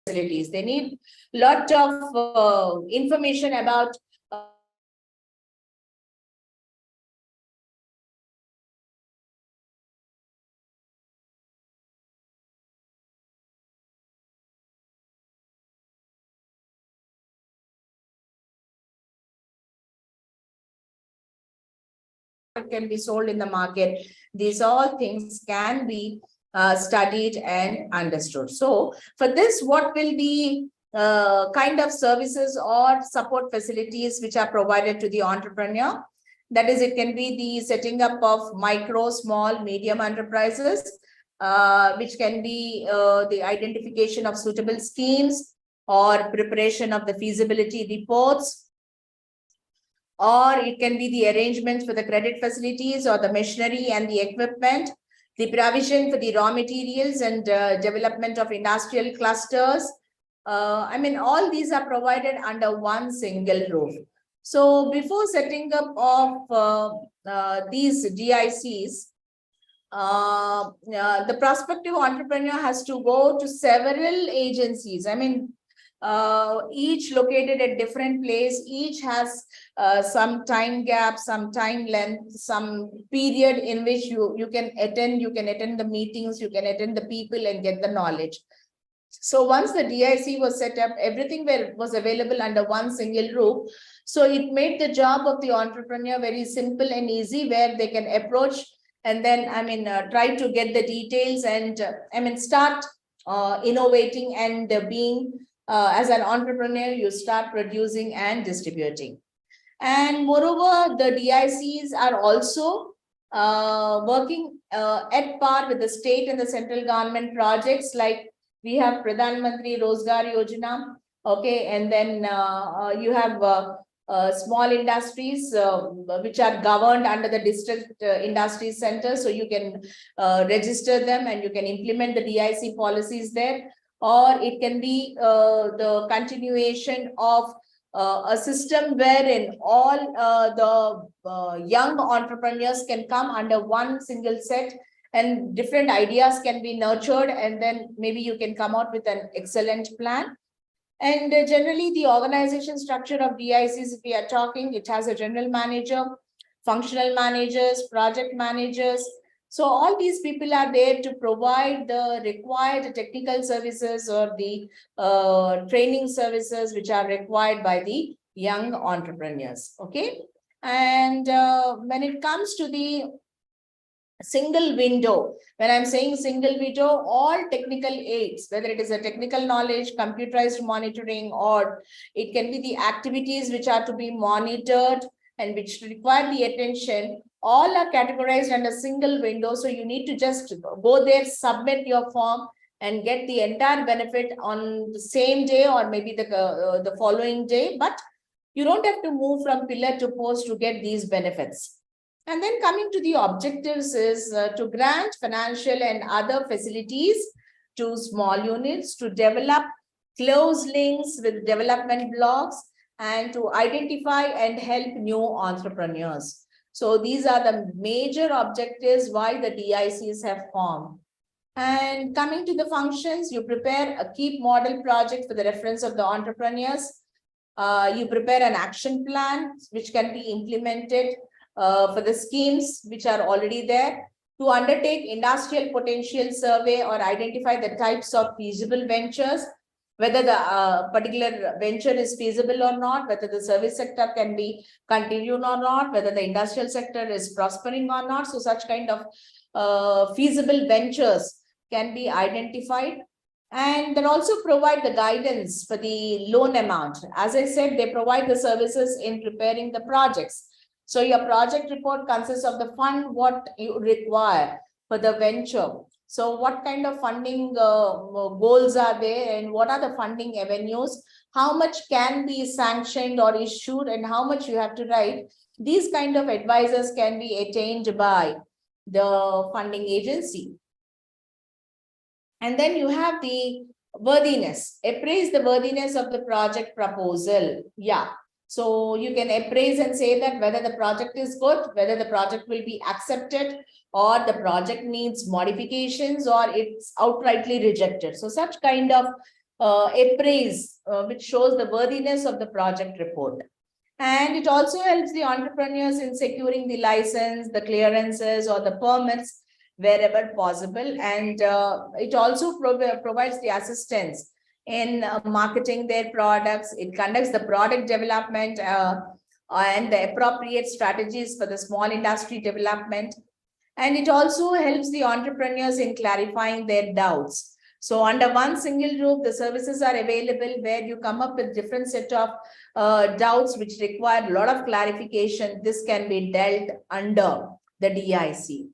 Speaker 1: facilities. They need lot of information about can be sold in the market. These all things can be studied and understood. So for this, what will be kind of services or support facilities which are provided to the entrepreneur? That is, it can be the setting up of micro, small, medium enterprises, which can be the identification of suitable schemes or preparation of the feasibility reports, or it can be the arrangements for the credit facilities or the machinery and the equipment, the provision for the raw materials and development of industrial clusters. I mean, all these are provided under one single roof. So before setting up of these DICs, the prospective entrepreneur has to go to several agencies. I mean, each located at different place, each has some time gap, some time length, some period in which you can attend the meetings, you can attend the people and get the knowledge. So once the DIC was set up, everything was available under one single roof. So it made the job of the entrepreneur very simple and easy, where they can approach and then, I mean, try to get the details and, I mean, start innovating and being, as an entrepreneur, you start producing and distributing. And moreover, the DICs are also working at par with the state and the central government projects, like we have Pradhan Mantri Rozgar Yojana, okay, and then you have small industries which are governed under the district industry center, so you can register them and you can implement the DIC policies there. Or it can be the continuation of a system wherein all the young entrepreneurs can come under one single set and different ideas can be nurtured, and then maybe you can come out with an excellent plan. And generally, the organization structure of DICs, if we are talking, it has a general manager, functional managers, project managers. So all these people are there to provide the required technical services or the training services which are required by the young entrepreneurs. Okay. And when it comes to the single window, when I'm saying single window, all technical aids, whether it is a technical knowledge, computerized monitoring, or it can be the activities which are to be monitored and which require the attention, all are categorized under single window. So you need to just go there, submit your form and get the entire benefit on the same day or maybe the following day, but you don't have to move from pillar to post to get these benefits. And then coming to the objectives is to grant financial and other facilities to small units, to develop close links with development blocks, and to identify and help new entrepreneurs. So these are the major objectives why the DICs have formed. And coming to the functions, you prepare a keep model project for the reference of the entrepreneurs. You prepare an action plan which can be implemented for the schemes which are already there, to undertake industrial potential survey or identify the types of feasible ventures, whether the particular venture is feasible or not, whether the service sector can be continued or not, whether the industrial sector is prospering or not. So such kind of feasible ventures can be identified. And then also provide the guidance for the loan amount. As I said, they provide the services in preparing the projects. So your project report consists of the fund, what you require for the venture. So what kind of funding goals are there and what are the funding avenues? How much can be sanctioned or issued and how much you have to write? These kind of advisors can be attained by the funding agency. And then you have the worthiness, appraise the worthiness of the project proposal. Yeah. So you can appraise and say that whether the project is good, whether the project will be accepted, or the project needs modifications, or it's outrightly rejected. So such kind of appraise, which shows the worthiness of the project report. And it also helps the entrepreneurs in securing the license, the clearances, or the permits wherever possible. And it also provides the assistance in marketing their products. It conducts the product development and the appropriate strategies for the small industry development. And it also helps the entrepreneurs in clarifying their doubts. So under one single roof, the services are available where you come up with different set of doubts which require a lot of clarification. This can be dealt under the DIC.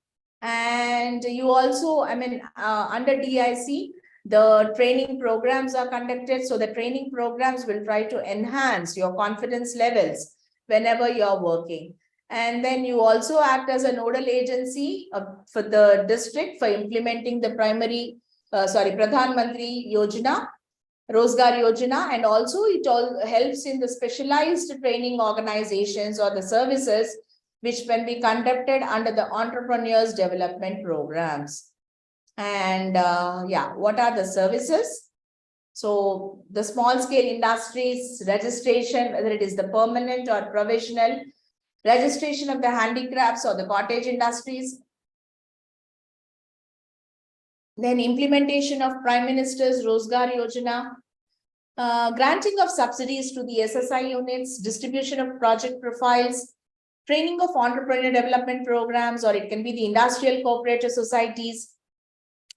Speaker 1: And you also, under DIC, the training programs are conducted. So the training programs will try to enhance your confidence levels whenever you're working. And then you also act as a nodal agency for the district for implementing the Pradhan Mantri Yojana, Rozgar Yojana, and also it all helps in the specialized training organizations or the services which can be conducted under the entrepreneurs development programs. And what are the services? So the small scale industries registration, whether it is the permanent or provisional, registration of the handicrafts or the cottage industries, then implementation of Prime Minister's Rozgar Yojana, granting of subsidies to the SSI units, distribution of project profiles, training of entrepreneur development programs, or it can be the industrial cooperative societies.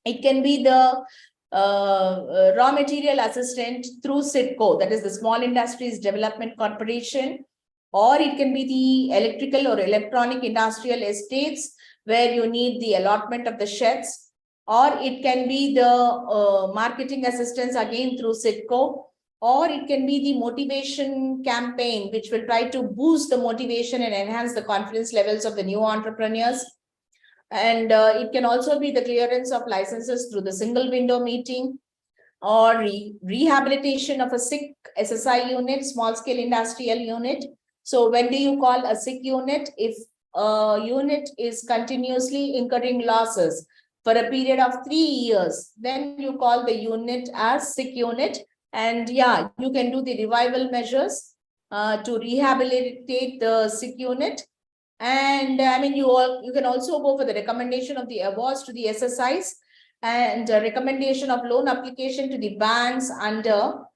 Speaker 1: It can be the raw material assistant through SIDCO, that is the Small Industries Development Corporation, or it can be the electrical or electronic industrial estates where you need the allotment of the sheds, or it can be the marketing assistance again through SIDCO, or it can be the motivation campaign, which will try to boost the motivation and enhance the confidence levels of the new entrepreneurs. And it can also be the clearance of licenses through the single window meeting, or rehabilitation of a sick SSI unit, small scale industrial unit. So when do you call a sick unit? If a unit is continuously incurring losses for a period of 3 years, then you call the unit as sick unit. And yeah, you can do the revival measures to rehabilitate the sick unit. And you can also go for the recommendation of the awards to the SSIs and recommendation of loan application to the banks under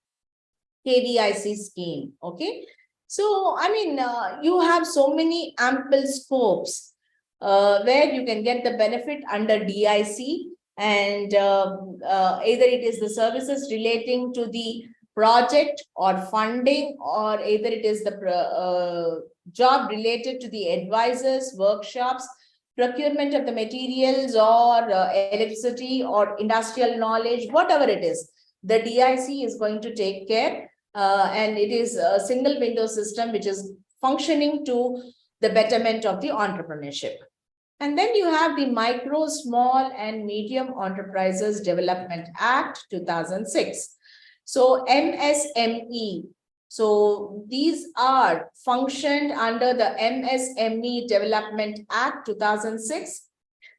Speaker 1: KVIC scheme. Okay. So, you have so many ample scopes where you can get the benefit under DIC, and either it is the services relating to the project or funding, or either it is the job related to the advisors, workshops, procurement of the materials, or electricity or industrial knowledge, whatever it is, the DIC is going to take care. And it is a single window system which is functioning to the betterment of the entrepreneurship. And then you have the Micro, Small and Medium Enterprises Development Act 2006. So MSME. So these are functioned under the MSME Development Act 2006.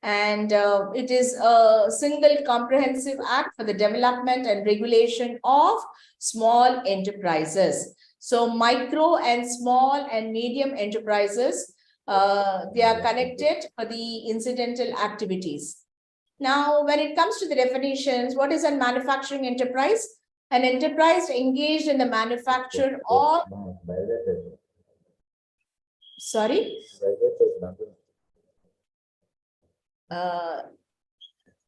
Speaker 1: And it is a single comprehensive act for the development and regulation of small enterprises. So micro and small and medium enterprises, they are connected for the incidental activities. Now, when it comes to the definitions, what is a manufacturing enterprise? An enterprise engaged in the manufacture or... Sorry?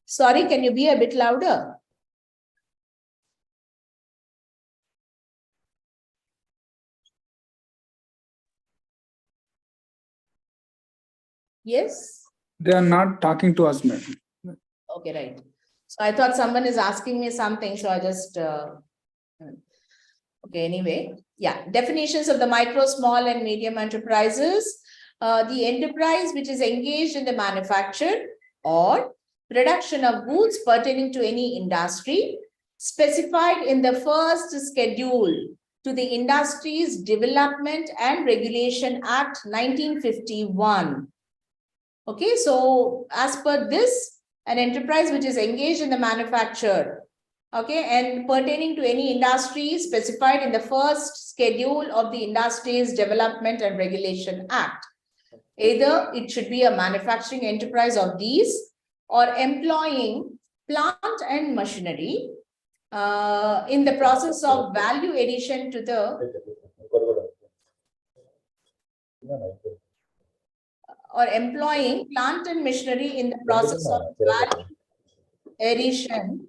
Speaker 1: Sorry, can you be a bit louder? Yes?
Speaker 2: They are not talking to us, madam.
Speaker 1: Okay, right. So I thought someone is asking me something, so I just... Okay, anyway. Yeah, definitions of the micro, small and medium enterprises. The enterprise which is engaged in the manufacture or production of goods pertaining to any industry specified in the first schedule to the Industries Development and Regulation Act 1951. Okay, so as per this, an enterprise which is engaged in the manufacture, okay, and pertaining to any industry specified in the first schedule of the Industries Development and Regulation Act. Either it should be a manufacturing enterprise of these, or employing plant and machinery in the process of value addition to the... or employing plant and machinery in the process of value addition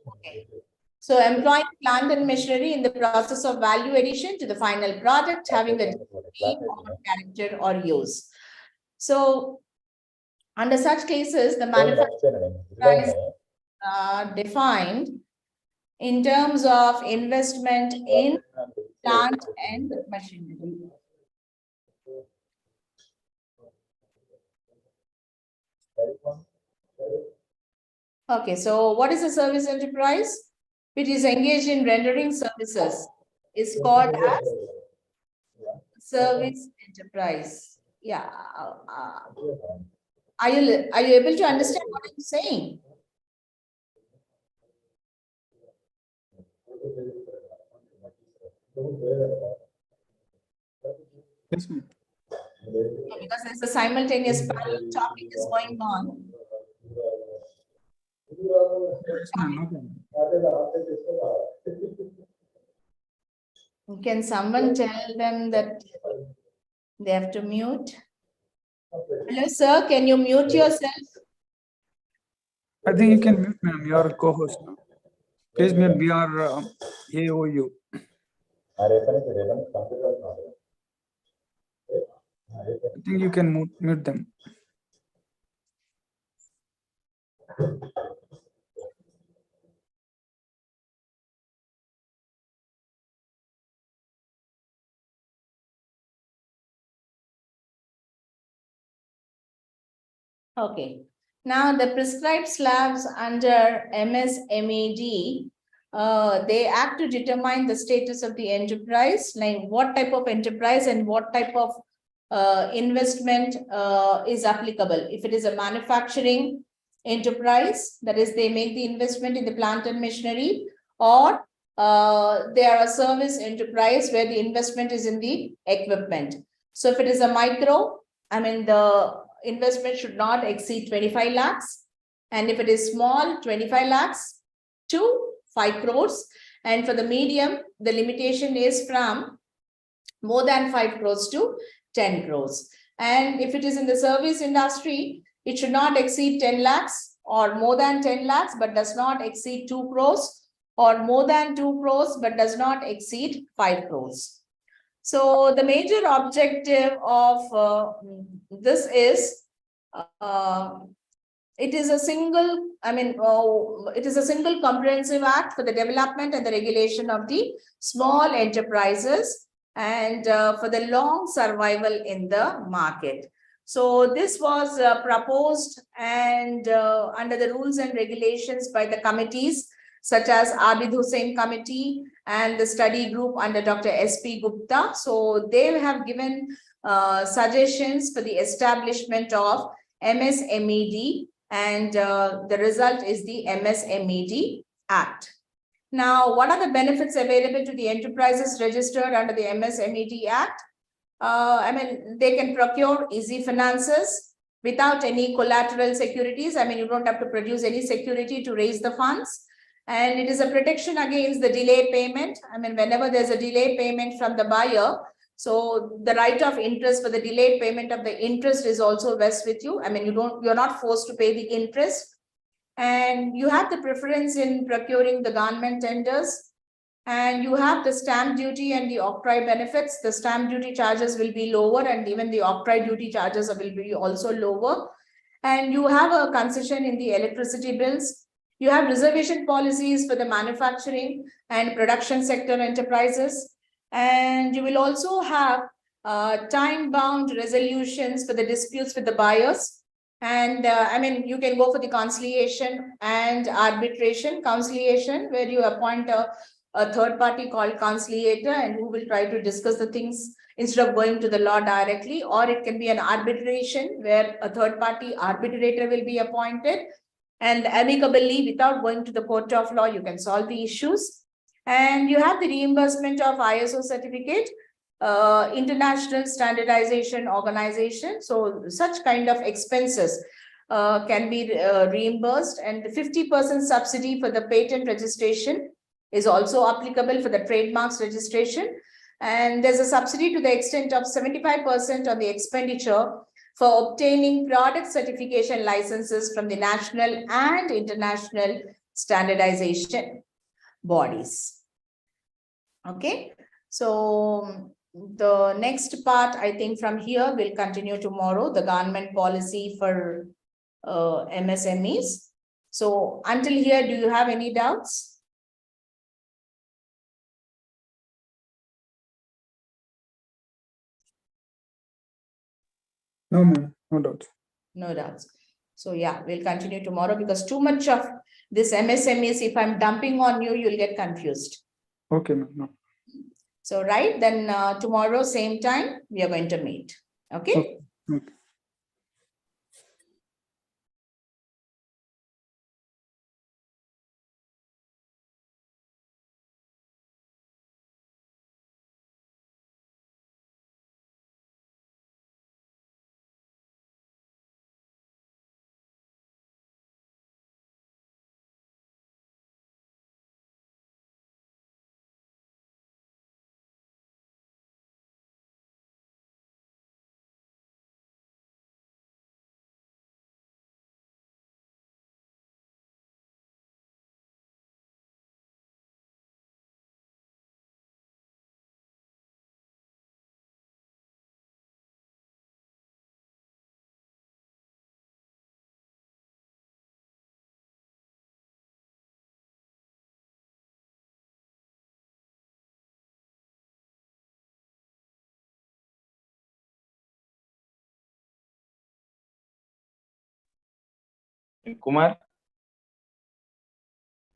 Speaker 1: Okay. So employing plant and machinery in the process of value addition to the final product, having a degree or character or use. So under such cases, the manufacturer is defined in terms of investment in plant and machinery. Okay, so what is a service enterprise? Which is engaged in rendering services is called as service enterprise. Yeah. Are you able to understand what I'm saying?
Speaker 2: Yes, ma'am.
Speaker 1: Because there's a simultaneous parallel talking is going on.
Speaker 2: Yes, ma'am. No problem.
Speaker 1: Can someone tell them that they have to mute? Hello, sir. Can you mute yourself?
Speaker 2: I think you can mute, ma'am. You are a co-host now. Please, ma'am, we are AOU. I think you can mute them.
Speaker 1: Okay. Now the prescribed slabs under MSMED, they act to determine the status of the enterprise, like what type of enterprise and what type of investment is applicable. If it is a manufacturing enterprise, that is, they make the investment in the plant and machinery, or they are a service enterprise where the investment is in the equipment. So if it is a micro, I mean, the investment should not exceed 25 lakhs. And if it is small, 25 lakhs to 5 crores. And for the medium, the limitation is from more than 5 crores to 10 crores. And if it is in the service industry, it should not exceed 10 lakhs or more than 10 lakhs, but does not exceed 2 crores, or more than 2 crores, but does not exceed 5 crores. So the major objective of this is, it is a single, it is a single comprehensive act for the development and the regulation of the small enterprises and for the long survival in the market. So this was proposed and under the rules and regulations by the committees such as Abid Hussain Committee and the study group under Dr. S.P. Gupta. So they have given suggestions for the establishment of MSMED, and the result is the MSMED Act. Now, what are the benefits available to the enterprises registered under the MSMED Act? They can procure easy finances without any collateral securities. You don't have to produce any security to raise the funds. And it is a protection against the delay payment. Whenever there's a delay payment from the buyer, so the right of interest for the delayed payment of the interest is also vests with you. You're not forced to pay the interest. And you have the preference in procuring the government tenders. And you have the stamp duty and the octroi benefits. The stamp duty charges will be lower, and even the octroi duty charges will be also lower. And you have a concession in the electricity bills. You have reservation policies for the manufacturing and production sector enterprises. And you will also have time-bound resolutions for the disputes with the buyers. And you can go for the conciliation and arbitration. Conciliation, where you appoint a third party called conciliator and who will try to discuss the things instead of going to the law directly. Or it can be an arbitration where a third party arbitrator will be appointed. And amicably, without going to the court of law, you can solve the issues. And you have the reimbursement of ISO certificate, International Standardization Organization. So such kind of expenses can be reimbursed, and the 50% subsidy for the patent registration is also applicable for the trademarks registration. And there's a subsidy to the extent of 75% on the expenditure for obtaining product certification licenses from the national and international standardization bodies. Okay, so the next part, I think from here we'll continue tomorrow, the government policy for MSMEs. So until here, do you have any doubts?
Speaker 2: No, ma'am, no doubt.
Speaker 1: No doubts. So yeah, we'll continue tomorrow because too much of this MSMEs, if I'm dumping on you, you'll get confused.
Speaker 2: Okay, ma'am. No.
Speaker 1: So right, then tomorrow, same time, we are going to meet. Okay?
Speaker 2: Okay. Okay.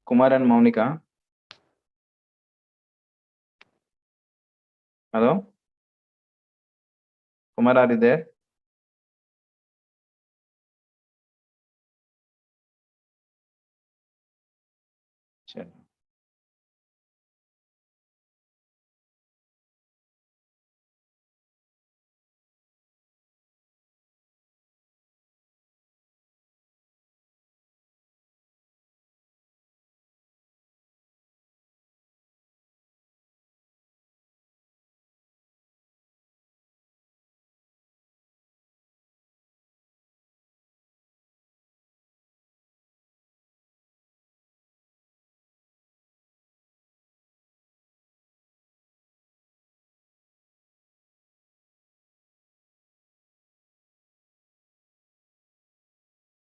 Speaker 3: Kumar and Monica. Hello? Kumar, are you there?